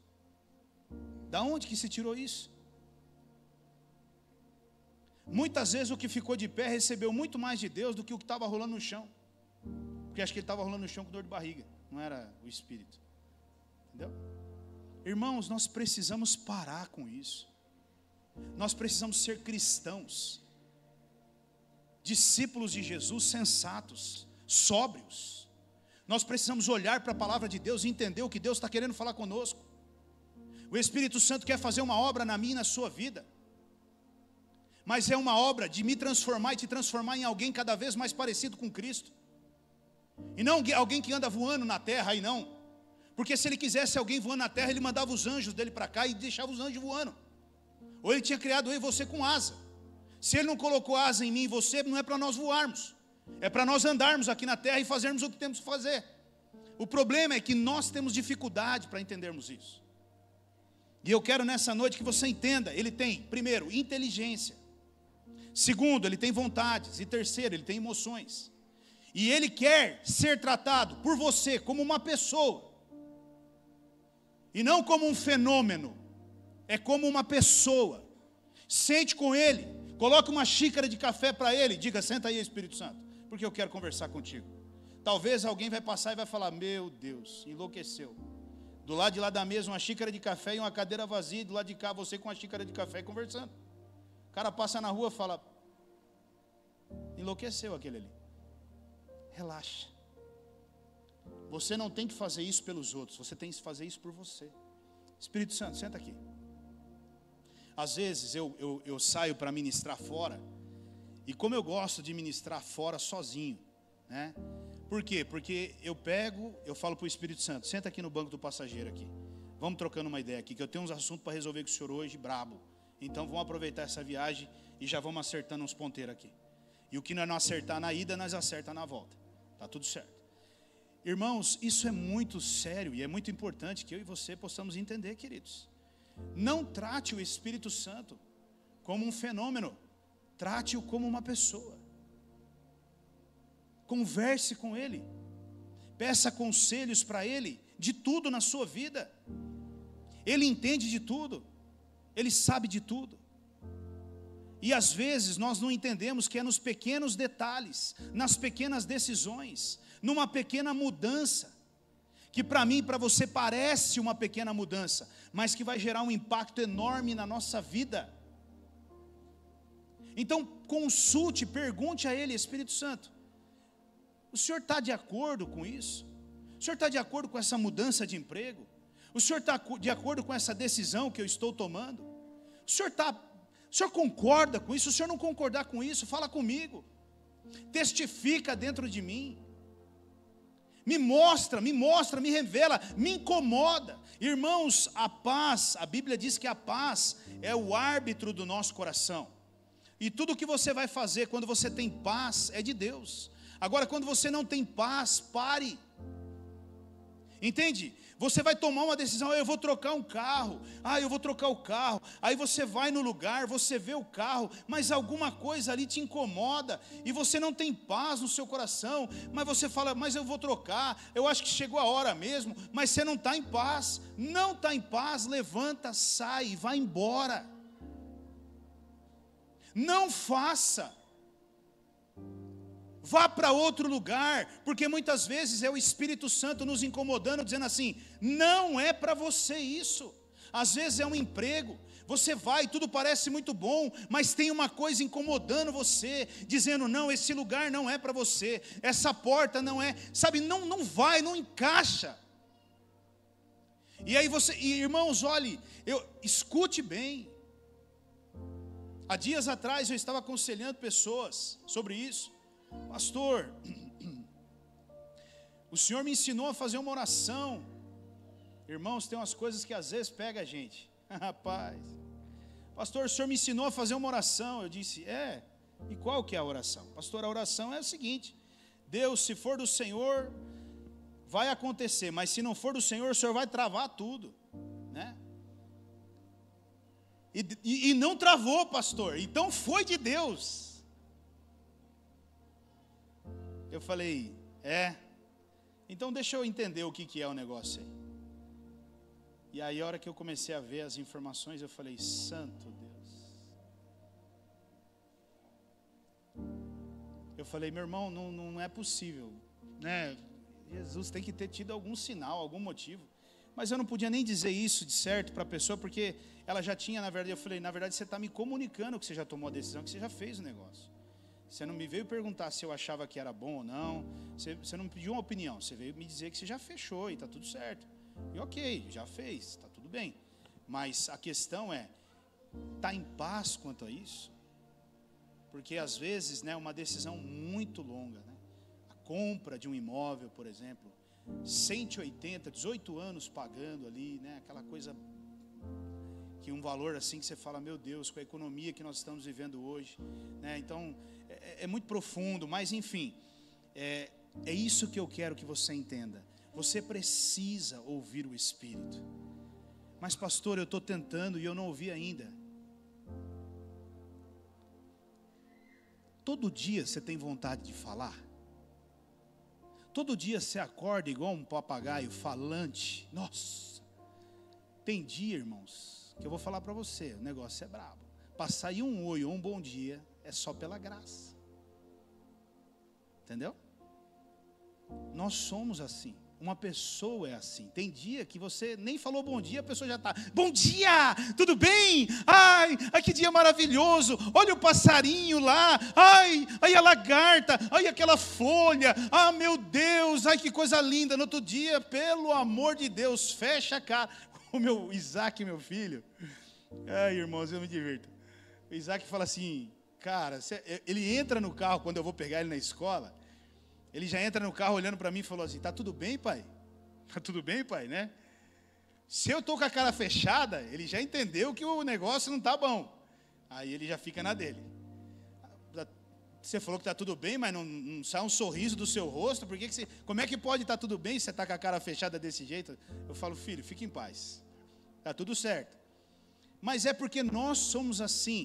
Da onde que se tirou isso? Muitas vezes o que ficou de pé recebeu muito mais de Deus do que o que estava rolando no chão, porque acho que ele estava rolando no chão com dor de barriga, não era o Espírito, entendeu? Irmãos, nós precisamos parar com isso, nós precisamos ser cristãos, discípulos de Jesus, sensatos, sóbrios. Nós precisamos olhar para a palavra de Deus e entender o que Deus está querendo falar conosco. O Espírito Santo quer fazer uma obra na minha e na sua vida, mas é uma obra de me transformar e te transformar em alguém cada vez mais parecido com Cristo, e não alguém que anda voando na terra, aí não, porque se ele quisesse alguém voando na terra, ele mandava os anjos dele para cá e deixava os anjos voando, ou ele tinha criado eu e você com asa. Se ele não colocou asa em mim e você, não é para nós voarmos, é para nós andarmos aqui na terra e fazermos o que temos que fazer. O problema é que nós temos dificuldade para entendermos isso, e eu quero nessa noite que você entenda. Ele tem, primeiro, inteligência, segundo, ele tem vontades, e terceiro, ele tem emoções, e ele quer ser tratado por você como uma pessoa, e não como um fenômeno, é como uma pessoa. Sente com ele, coloque uma xícara de café para ele, diga, senta aí, Espírito Santo, porque eu quero conversar contigo. Talvez alguém vai passar e vai falar, meu Deus, enlouqueceu. Do lado de lá da mesa uma xícara de café e uma cadeira vazia, e do lado de cá você com uma xícara de café e conversando. O cara passa na rua e fala, enlouqueceu aquele ali. Relaxa. Você não tem que fazer isso pelos outros, você tem que fazer isso por você. Espírito Santo, senta aqui. Às vezes eu saio para ministrar fora, e como eu gosto de ministrar fora sozinho, né? Por quê? Porque eu falo para o Espírito Santo, senta aqui no banco do passageiro aqui, vamos trocando uma ideia aqui, que eu tenho uns assuntos para resolver com o senhor hoje, brabo. Então vamos aproveitar essa viagem e já vamos acertando uns ponteiros aqui. E o que nós não acertar na ida, nós acertamos na volta. Está tudo certo. Irmãos, isso é muito sério e é muito importante que eu e você possamos entender, queridos. Não trate o Espírito Santo como um fenômeno, trate-o como uma pessoa. Converse com Ele, peça conselhos para Ele, de tudo na sua vida. Ele entende de tudo, Ele sabe de tudo. E às vezes nós não entendemos que é nos pequenos detalhes, nas pequenas decisões, numa pequena mudança, que para mim e para você parece uma pequena mudança, mas que vai gerar um impacto enorme na nossa vida. Então consulte, pergunte a Ele: Espírito Santo, o Senhor está de acordo com isso? O Senhor está de acordo com essa mudança de emprego? O Senhor está de acordo com essa decisão que eu estou tomando? O Senhor concorda com isso? Se o Senhor não concordar com isso, fala comigo. Testifica dentro de mim. Me mostra, me revela, me incomoda. Irmãos, a paz, a Bíblia diz que a paz é o árbitro do nosso coração. E tudo que você vai fazer quando você tem paz é de Deus. Agora, quando você não tem paz, pare. Entende? Você vai tomar uma decisão: eu vou trocar um carro, eu vou trocar o carro. Aí você vai no lugar, você vê o carro, mas alguma coisa ali te incomoda, e você não tem paz no seu coração, mas você fala: mas eu vou trocar, eu acho que chegou a hora mesmo, mas você não está em paz. Não está em paz, levanta, sai e vai embora. Não faça. Vá para outro lugar, porque muitas vezes é o Espírito Santo nos incomodando, dizendo assim: não é para você isso. Às vezes é um emprego, você vai, tudo parece muito bom, mas tem uma coisa incomodando você, dizendo: não, esse lugar não é para você, essa porta não é, sabe, não vai, não encaixa. E aí irmãos, olhe, escute bem. Há dias atrás eu estava aconselhando pessoas sobre isso. Pastor, o Senhor me ensinou a fazer uma oração. Irmãos, tem umas coisas que às vezes pega a gente. Rapaz, pastor, o Senhor me ensinou a fazer uma oração. Eu disse: e qual que é a oração? Pastor, a oração é o seguinte: Deus, se for do Senhor, vai acontecer, mas se não for do Senhor, o Senhor vai travar tudo, né? E não travou, pastor, então foi de Deus. Eu falei: então deixa eu entender o que é o negócio aí. E aí a hora que eu comecei a ver as informações, eu falei: santo Deus. Eu falei: meu irmão, não é possível, né? Jesus tem que ter tido algum sinal, algum motivo. Mas eu não podia nem dizer isso de certo para a pessoa, porque ela já tinha, na verdade, eu falei: na verdade você está me comunicando que você já tomou a decisão, que você já fez o negócio. Você não me veio perguntar se eu achava que era bom ou não. Você não me pediu uma opinião. Você veio me dizer que você já fechou e está tudo certo. E ok, já fez, está tudo bem. Mas a questão é: está em paz quanto a isso? Porque às vezes, né, uma decisão muito longa, né? A compra de um imóvel, por exemplo, 180, 18 anos pagando ali, né? Aquela coisa que um valor assim que você fala: meu Deus, com a economia que nós estamos vivendo hoje, né? Então é muito profundo, mas enfim, é isso que eu quero que você entenda. Você precisa ouvir o Espírito. Mas pastor, eu estou tentando e eu não ouvi ainda. Todo dia você tem vontade de falar? Todo dia você acorda igual um papagaio falante? Nossa, tem dia, irmãos, que eu vou falar para você, o negócio é brabo. Para sair um oi ou um bom dia é só pela graça. Entendeu? Nós somos assim. Uma pessoa é assim. Tem dia que você nem falou bom dia, a pessoa já está: bom dia, tudo bem? Ai, que dia maravilhoso. Olha o passarinho lá. Ai, a lagarta. Ai, aquela folha. Ah, meu Deus, ai, que coisa linda. No outro dia, pelo amor de Deus, fecha a cara. O meu Isaac, meu filho. Ai, irmãos, eu me divirto. O Isaac fala assim: cara, ele entra no carro quando eu vou pegar ele na escola. Ele já entra no carro olhando para mim e falou assim: tá tudo bem, pai? Tá tudo bem, pai, né? Se eu estou com a cara fechada, ele já entendeu que o negócio não está bom. Aí ele já fica na dele. Você falou que está tudo bem, mas não sai um sorriso do seu rosto. Como é que pode estar tudo bem se você está com a cara fechada desse jeito? Eu falo: filho, fique em paz. Está tudo certo. Mas é porque nós somos assim.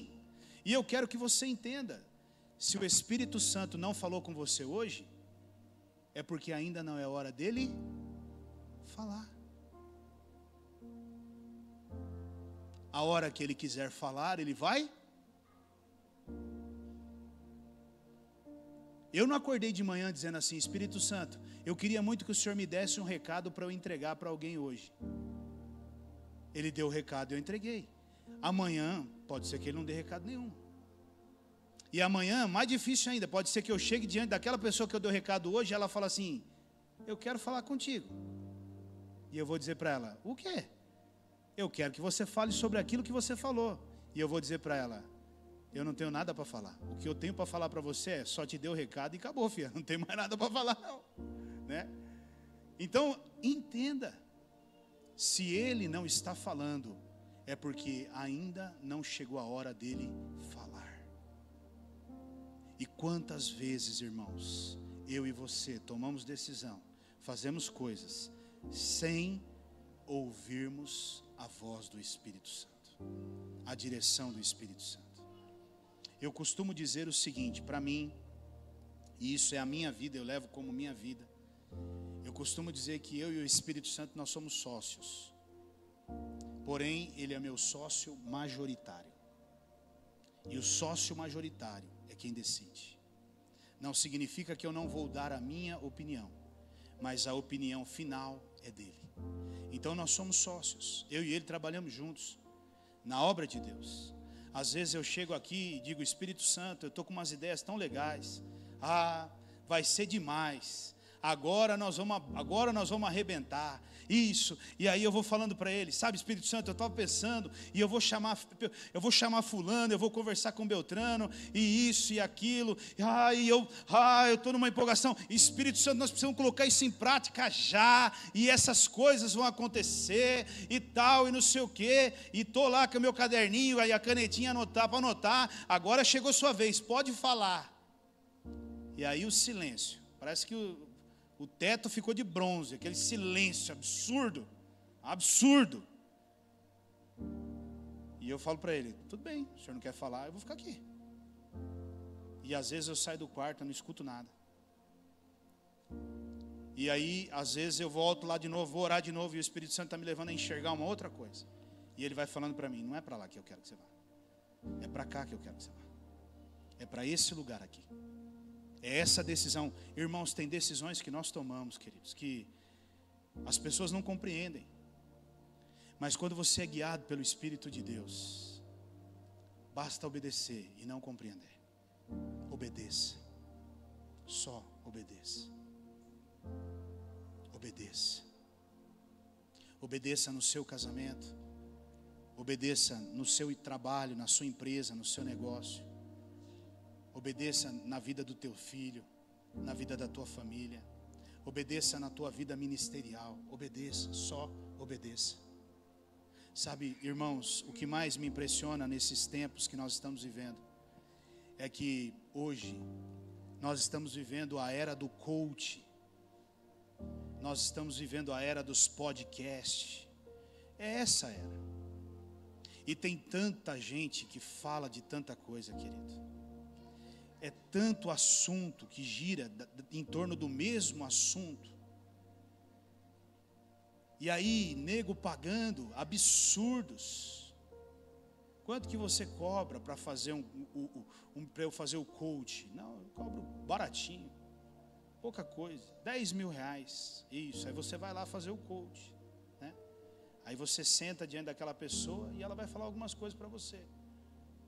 E eu quero que você entenda, se o Espírito Santo não falou com você hoje, é porque ainda não é hora dele falar. A hora que ele quiser falar, ele vai. Eu não acordei de manhã dizendo assim: Espírito Santo, eu queria muito que o Senhor me desse um recado para eu entregar para alguém hoje. Ele deu o recado e eu entreguei. Amanhã, pode ser que ele não dê recado nenhum. E amanhã, mais difícil ainda, pode ser que eu chegue diante daquela pessoa que eu dei o recado hoje, e ela fala assim: eu quero falar contigo. E eu vou dizer para ela: o quê? Eu quero que você fale sobre aquilo que você falou. E eu vou dizer para ela: eu não tenho nada para falar. O que eu tenho para falar para você é: só te dei o recado e acabou, filha. Não tem mais nada para falar, não. Né? Então, entenda. Se ele não está falando, é porque ainda não chegou a hora dele falar. E quantas vezes, irmãos, eu e você tomamos decisão, fazemos coisas, sem ouvirmos a voz do Espírito Santo, a direção do Espírito Santo. Eu costumo dizer o seguinte, para mim, e isso é a minha vida, eu levo como minha vida, eu costumo dizer que eu e o Espírito Santo nós somos sócios, porém ele é meu sócio majoritário, e o sócio majoritário é quem decide. Não significa que eu não vou dar a minha opinião, mas a opinião final é dele. Então nós somos sócios, eu e ele trabalhamos juntos na obra de Deus. Às vezes eu chego aqui e digo: Espírito Santo, eu estou com umas ideias tão legais, vai ser demais, agora nós vamos arrebentar, isso, e aí eu vou falando para ele: sabe, Espírito Santo, eu estava pensando, e eu vou chamar fulano, eu vou conversar com Beltrano, e isso e aquilo, eu estou numa empolgação. Espírito Santo, nós precisamos colocar isso em prática já, e essas coisas vão acontecer, e tal, e não sei o quê, e estou lá com o meu caderninho, aí a canetinha para anotar, agora chegou sua vez, pode falar. E aí o silêncio, parece que o teto ficou de bronze, aquele silêncio absurdo, absurdo. E eu falo para ele: tudo bem, o senhor não quer falar, eu vou ficar aqui. E às vezes eu saio do quarto, eu não escuto nada. E aí, às vezes eu volto lá de novo, vou orar de novo, e o Espírito Santo está me levando a enxergar uma outra coisa. E ele vai falando para mim: não é para lá que eu quero que você vá, é para cá que eu quero que você vá, é para esse lugar aqui. É essa decisão. Irmãos, tem decisões que nós tomamos, queridos, que as pessoas não compreendem. Mas quando você é guiado pelo Espírito de Deus, basta obedecer e não compreender. Obedeça. Só obedeça. Obedeça. Obedeça no seu casamento. Obedeça no seu trabalho, na sua empresa, no seu negócio. Obedeça na vida do teu filho, na vida da tua família. Obedeça na tua vida ministerial. Obedeça, só obedeça. Sabe, irmãos, o que mais me impressiona nesses tempos que nós estamos vivendo é que hoje nós estamos vivendo a era do coach. Nós estamos vivendo a era dos podcasts. É essa era. E tem tanta gente que fala de tanta coisa, querido. É tanto assunto que gira em torno do mesmo assunto. E aí, nego pagando absurdos. Quanto que você cobra para fazer para eu fazer o coach? Não, eu cobro baratinho, pouca coisa, 10 mil reais. Isso, aí você vai lá fazer o coach, né? Aí você senta diante daquela pessoa e ela vai falar algumas coisas para você.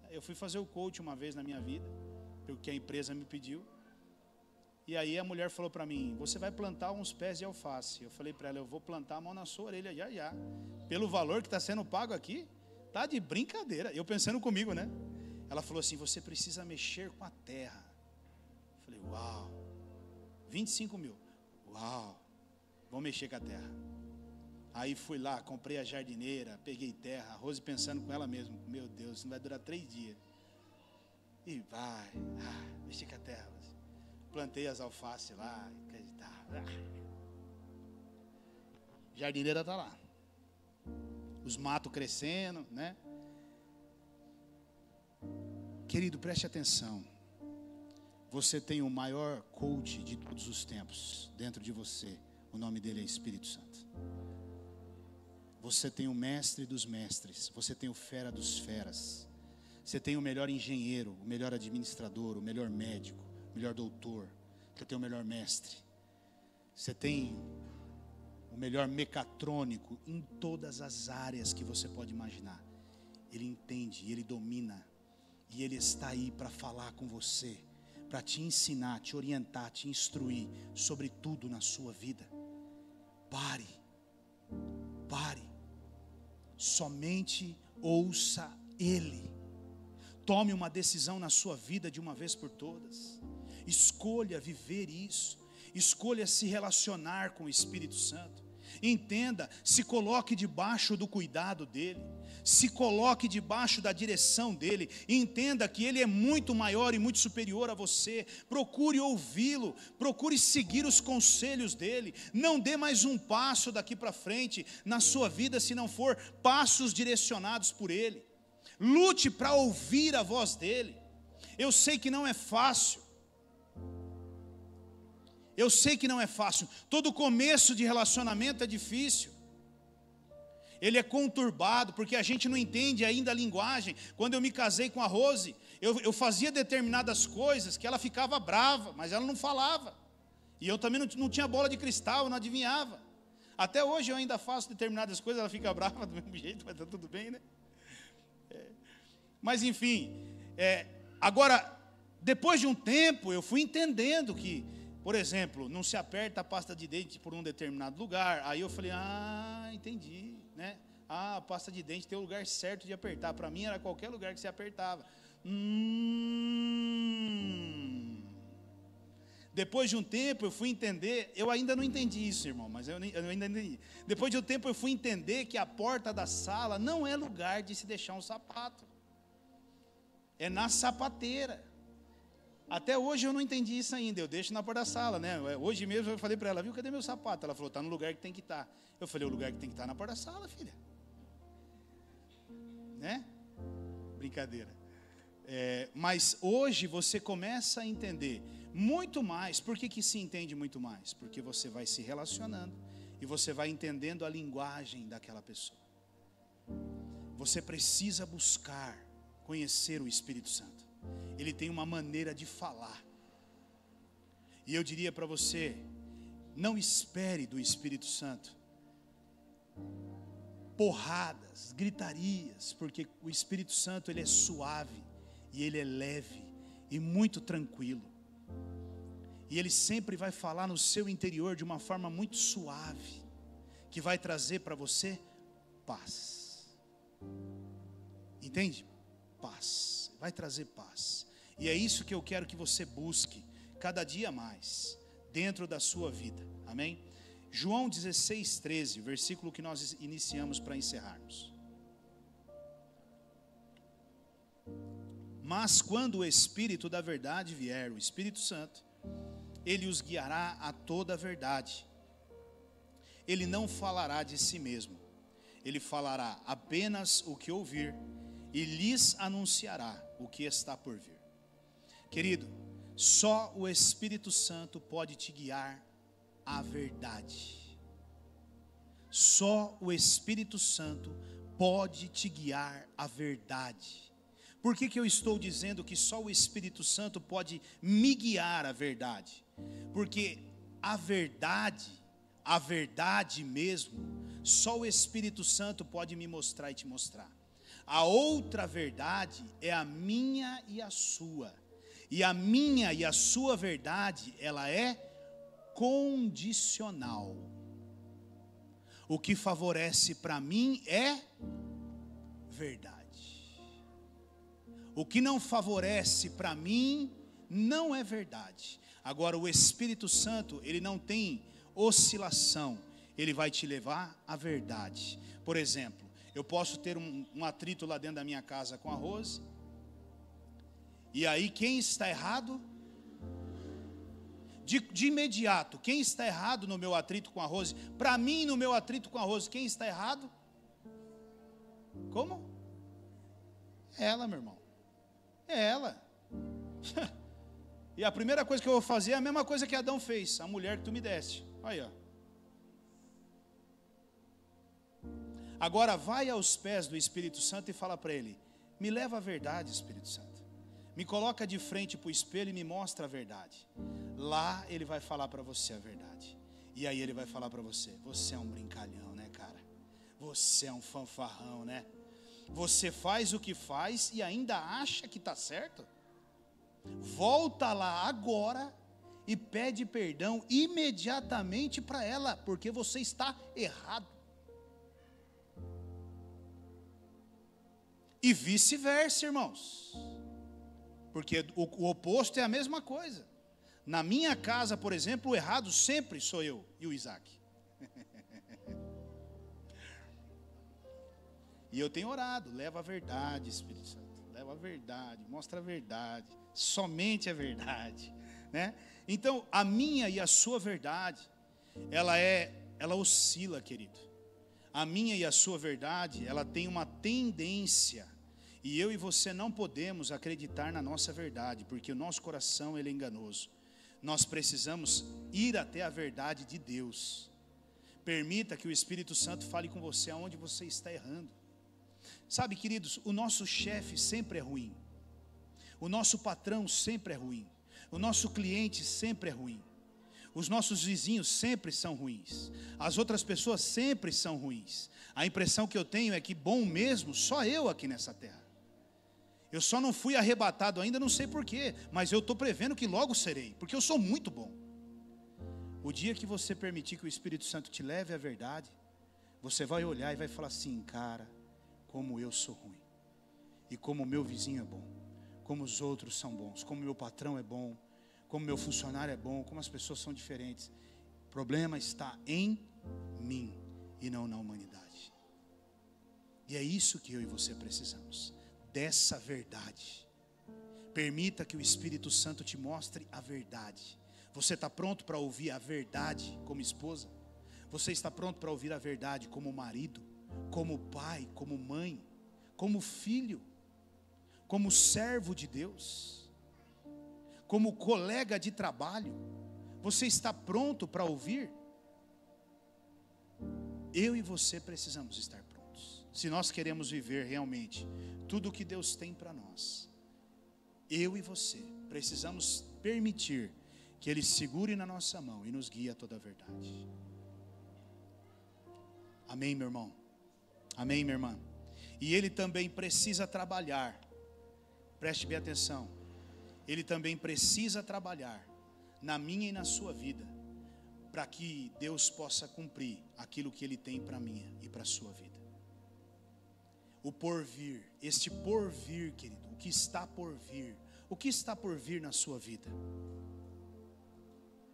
Eu fui fazer o coach uma vez na minha vida, porque a empresa me pediu. E aí a mulher falou para mim: você vai plantar uns pés de alface. Eu falei para ela: eu vou plantar a mão na sua orelha já. Pelo valor que está sendo pago aqui, tá de brincadeira. Eu pensando comigo, né? Ela falou assim: você precisa mexer com a terra. Eu falei: uau, 25 mil. Uau, vou mexer com a terra. Aí fui lá, comprei a jardineira, peguei terra, a Rose pensando com ela mesma: meu Deus, isso não vai durar 3 dias. E vai, mexi com a terra. Plantei as alfaces lá, jardineira está lá, os matos crescendo, né? Querido, preste atenção. Você tem o maior coach de todos os tempos dentro de você. O nome dele é Espírito Santo. Você tem o mestre dos mestres. Você tem o fera dos feras. Você tem o melhor engenheiro, o melhor administrador, o melhor médico, o melhor doutor. Você tem o melhor mestre. Você tem o melhor mecatrônico em todas as áreas que você pode imaginar. Ele entende, ele domina. E ele está aí para falar com você, para te ensinar, te orientar, te instruir sobre tudo na sua vida. Pare. Somente ouça Ele. Tome uma decisão na sua vida de uma vez por todas. Escolha viver isso. Escolha se relacionar com o Espírito Santo. Entenda, se coloque debaixo do cuidado dEle. Se coloque debaixo da direção dEle. Entenda que Ele é muito maior e muito superior a você. Procure ouvi-lo. Procure seguir os conselhos dEle. Não dê mais um passo daqui para frente na sua vida se não for passos direcionados por Ele. Lute para ouvir a voz dEle. Eu sei que não é fácil. Eu sei que não é fácil. Todo começo de relacionamento é difícil. Ele é conturbado, porque a gente não entende ainda a linguagem. Quando eu me casei com a Rose, eu fazia determinadas coisas que ela ficava brava, mas ela não falava. E eu também não tinha bola de cristal, não adivinhava. Até hoje eu ainda faço determinadas coisas, ela fica brava do mesmo jeito, mas está tudo bem, né? Mas enfim, agora, depois de um tempo, eu fui entendendo que, por exemplo, não se aperta a pasta de dente por um determinado lugar. Aí eu falei, entendi, né? A pasta de dente tem o lugar certo de apertar. Para mim era qualquer lugar que você apertava. Depois de um tempo eu fui entender, eu ainda não entendi isso, irmão, mas eu ainda entendi. Depois de um tempo eu fui entender que a porta da sala não é lugar de se deixar um sapato. É na sapateira. Até hoje eu não entendi isso ainda, eu deixo na porta da sala, né? Hoje mesmo eu falei para ela, viu, cadê meu sapato? Ela falou, está no lugar que tem que estar. Eu falei, o lugar que tem que estar é na porta da sala, filha. Né? Brincadeira. Mas hoje você começa a entender muito mais. Por que se entende muito mais? Porque você vai se relacionando e você vai entendendo a linguagem daquela pessoa. Você precisa buscar conhecer o Espírito Santo. Ele tem uma maneira de falar. E eu diria para você, não espere do Espírito Santo porradas, gritarias, porque o Espírito Santo ele é suave e ele é leve e muito tranquilo. E ele sempre vai falar no seu interior de uma forma muito suave, que vai trazer para você paz. Entende? Paz. Vai trazer paz. E é isso que eu quero que você busque cada dia mais dentro da sua vida. Amém? João 16:13, versículo que nós iniciamos para encerrarmos. Mas quando o Espírito da verdade vier, o Espírito Santo, ele os guiará a toda a verdade. Ele não falará de si mesmo. Ele falará apenas o que ouvir e lhes anunciará o que está por vir. Querido, só o Espírito Santo pode te guiar à verdade. Só o Espírito Santo pode te guiar à verdade. Por que eu estou dizendo que só o Espírito Santo pode me guiar à verdade? Porque a verdade mesmo, só o Espírito Santo pode me mostrar e te mostrar. A outra verdade é a minha e a sua. E a minha e a sua verdade, ela é condicional. O que favorece para mim é verdade. O que não favorece para mim não é verdade. Agora o Espírito Santo, ele não tem oscilação. Ele vai te levar à verdade. Por exemplo, eu posso ter um atrito lá dentro da minha casa com a Rose. E aí quem está errado? De imediato, quem está errado no meu atrito com a Rose? Para mim, no meu atrito com a Rose, quem está errado? Como? Ela, meu irmão. É ela. E a primeira coisa que eu vou fazer é a mesma coisa que Adão fez, a mulher que tu me deste. Aí, ó. Agora vai aos pés do Espírito Santo e fala para ele: me leva à verdade, Espírito Santo. Me coloca de frente para o espelho e me mostra a verdade. Lá ele vai falar para você a verdade. E aí ele vai falar para você: você é um brincalhão, né, cara? Você é um fanfarrão, né? Você faz o que faz e ainda acha que está certo? Volta lá agora e pede perdão imediatamente para ela, porque você está errado. E vice-versa, irmãos. Porque o oposto é a mesma coisa. Na minha casa, por exemplo, o errado sempre sou eu e o Isaac. E eu tenho orado: leva a verdade, Espírito Santo. Leva a verdade, mostra a verdade. Somente a verdade, né? Então, a minha e a sua verdade, ela oscila, querido. A minha e a sua verdade, ela tem uma tendência, e eu e você não podemos acreditar na nossa verdade, porque o nosso coração ele é enganoso. Nós precisamos ir até a verdade de Deus. Permita que o Espírito Santo fale com você aonde você está errando. Sabe, queridos, o nosso chefe sempre é ruim. O nosso patrão sempre é ruim. O nosso cliente sempre é ruim. Os nossos vizinhos sempre são ruins. As outras pessoas sempre são ruins. A impressão que eu tenho é que bom mesmo, só eu aqui nessa terra. Eu só não fui arrebatado ainda, não sei porquê, mas eu estou prevendo que logo serei, porque eu sou muito bom. O dia que você permitir que o Espírito Santo te leve à verdade, você vai olhar e vai falar assim: cara, como eu sou ruim. E como o meu vizinho é bom. Como os outros são bons. Como meu patrão é bom. Como meu funcionário é bom. Como as pessoas são diferentes. O problema está em mim e não na humanidade. E é isso que eu e você precisamos. Dessa verdade. Permita que o Espírito Santo te mostre a verdade. Você está pronto para ouvir a verdade como esposa? Você está pronto para ouvir a verdade como marido? Como pai, como mãe, como filho, como servo de Deus, como colega de trabalho? Você está pronto para ouvir? Eu e você precisamos estar prontos. Se nós queremos viver realmente tudo o que Deus tem para nós, eu e você precisamos permitir que Ele segure na nossa mão e nos guie a toda a verdade. Amém, meu irmão? Amém, minha irmã? E ele também precisa trabalhar. Preste bem atenção. Ele também precisa trabalhar na minha e na sua vida, para que Deus possa cumprir aquilo que Ele tem para a minha e para a sua vida. O porvir, este porvir, querido, o que está por vir? O que está por vir na sua vida?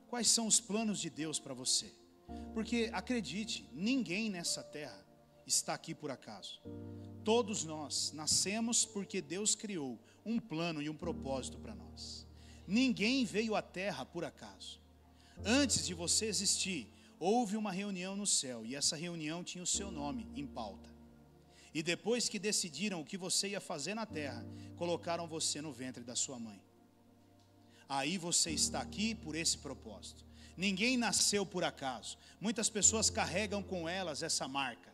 Quais são os planos de Deus para você? Porque acredite, ninguém nessa terra está aqui por acaso. Todos nós nascemos porque Deus criou um plano e um propósito para nós. Ninguém veio à terra por acaso. Antes de você existir, houve uma reunião no céu, e essa reunião tinha o seu nome em pauta. E depois que decidiram o que você ia fazer na terra, colocaram você no ventre da sua mãe. Aí você está aqui por esse propósito. Ninguém nasceu por acaso. Muitas pessoas carregam com elas essa marca.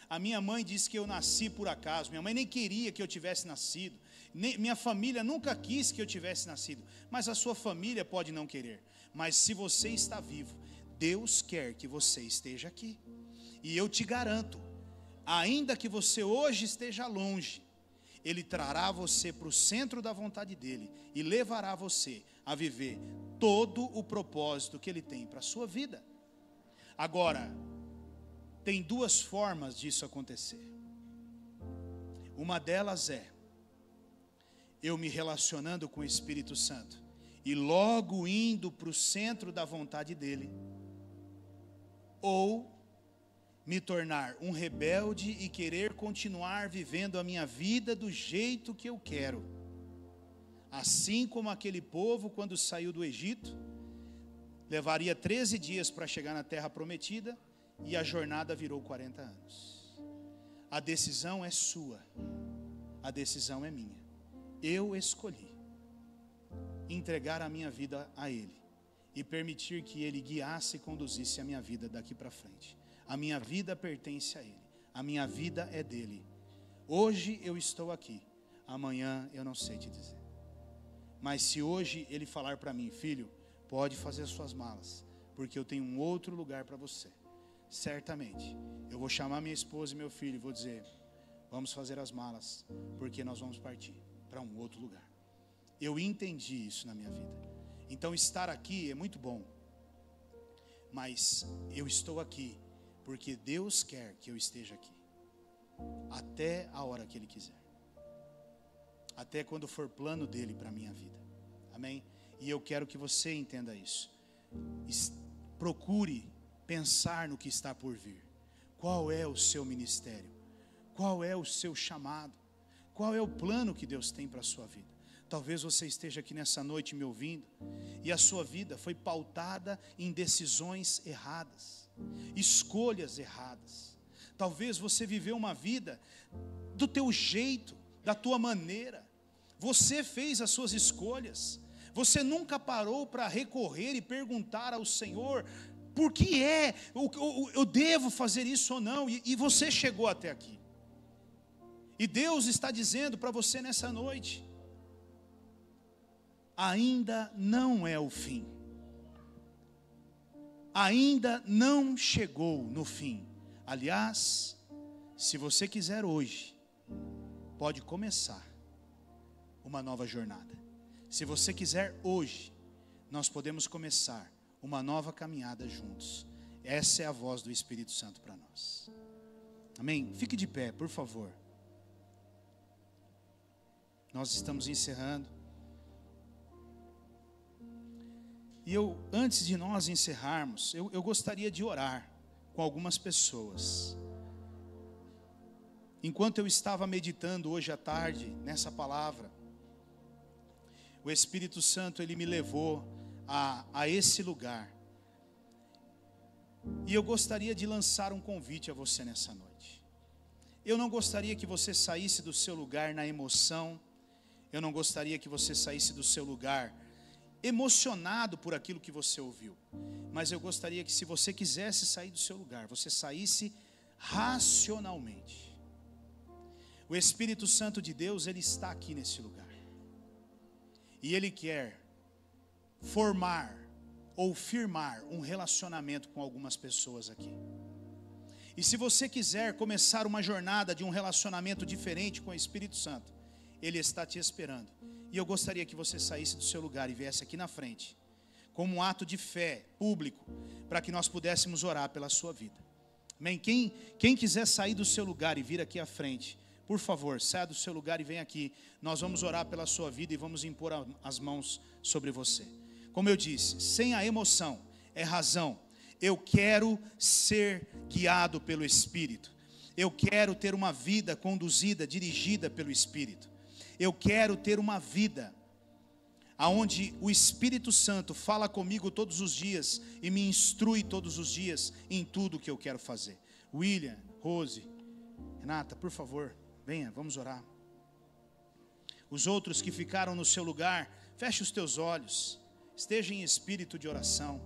A minha mãe disse que eu nasci por acaso. Minha mãe nem queria que eu tivesse nascido. Minha família nunca quis que eu tivesse nascido. Mas a sua família pode não querer. Mas se você está vivo, Deus quer que você esteja aqui. E eu te garanto, ainda que você hoje esteja longe, Ele trará você para o centro da vontade dEle e levará você a viver todo o propósito que Ele tem para a sua vida. Agora, tem duas formas disso acontecer. Uma delas é eu me relacionando com o Espírito Santo e logo indo para o centro da vontade dEle, ou me tornar um rebelde e querer continuar vivendo a minha vida do jeito que eu quero. Assim como aquele povo, quando saiu do Egito, levaria 13 dias para chegar na terra prometida, e a jornada virou 40 anos. A decisão é sua, a decisão é minha. eu escolhi entregar a minha vida a Ele e permitir que Ele guiasse e conduzisse a minha vida daqui para frente. A minha vida pertence a Ele, a minha vida é dele. Hoje eu estou aqui, amanhã eu não sei te dizer. Mas se hoje Ele falar para mim: filho, pode fazer as suas malas, porque eu tenho um outro lugar para você, certamente eu vou chamar minha esposa e meu filho e vou dizer: vamos fazer as malas, porque nós vamos partir para um outro lugar. Eu entendi isso na minha vida. Então estar aqui é muito bom, mas eu estou aqui porque Deus quer que eu esteja aqui até a hora que Ele quiser, até quando for plano dEle para a minha vida. Amém? E eu quero que você entenda isso. Procure pensar no que está por vir. Qual é o seu ministério? Qual é o seu chamado? Qual é o plano que Deus tem para a sua vida? Talvez você esteja aqui nessa noite me ouvindo e a sua vida foi pautada em decisões erradas, escolhas erradas. Talvez você viveu uma vida do teu jeito, da tua maneira. Você fez as suas escolhas. Você nunca parou para recorrer e perguntar ao Senhor: por que eu devo fazer isso ou não? E você chegou até aqui. E Deus está dizendo para você nessa noite: ainda não é o fim. Ainda não chegou no fim. Aliás, se você quiser hoje, pode começar uma nova jornada. Se você quiser hoje, nós podemos começar uma nova caminhada juntos. Essa é a voz do Espírito Santo para nós. Amém? Fique de pé, por favor. Nós estamos encerrando. E antes de nós encerrarmos, eu gostaria de orar com algumas pessoas. Enquanto eu estava meditando hoje à tarde nessa palavra, o Espírito Santo, Ele me levou a esse lugar. E eu gostaria de lançar um convite a você nessa noite. Eu não gostaria que você saísse do seu lugar na emoção. Eu não gostaria que você saísse do seu lugar emocionado por aquilo que você ouviu. Mas eu gostaria que, se você quisesse sair do seu lugar, você saísse racionalmente. O Espírito Santo de Deus, Ele está aqui nesse lugar. E Ele quer formar ou firmar um relacionamento com algumas pessoas aqui. E se você quiser começar uma jornada de um relacionamento diferente com o Espírito Santo, Ele está te esperando. E eu gostaria que você saísse do seu lugar e viesse aqui na frente, como um ato de fé público, para que nós pudéssemos orar pela sua vida. Amém? Quem quiser sair do seu lugar e vir aqui à frente, por favor, saia do seu lugar e venha aqui. Nós vamos orar pela sua vida e vamos impor as mãos sobre você. Como eu disse, sem a emoção, é razão. Eu quero ser guiado pelo Espírito. Eu quero ter uma vida conduzida, dirigida pelo Espírito. Eu quero ter uma vida aonde o Espírito Santo fala comigo todos os dias e me instrui todos os dias em tudo que eu quero fazer. William, Rose, Renata, por favor, venha, vamos orar. Os outros que ficaram no seu lugar, feche os teus olhos, esteja em espírito de oração.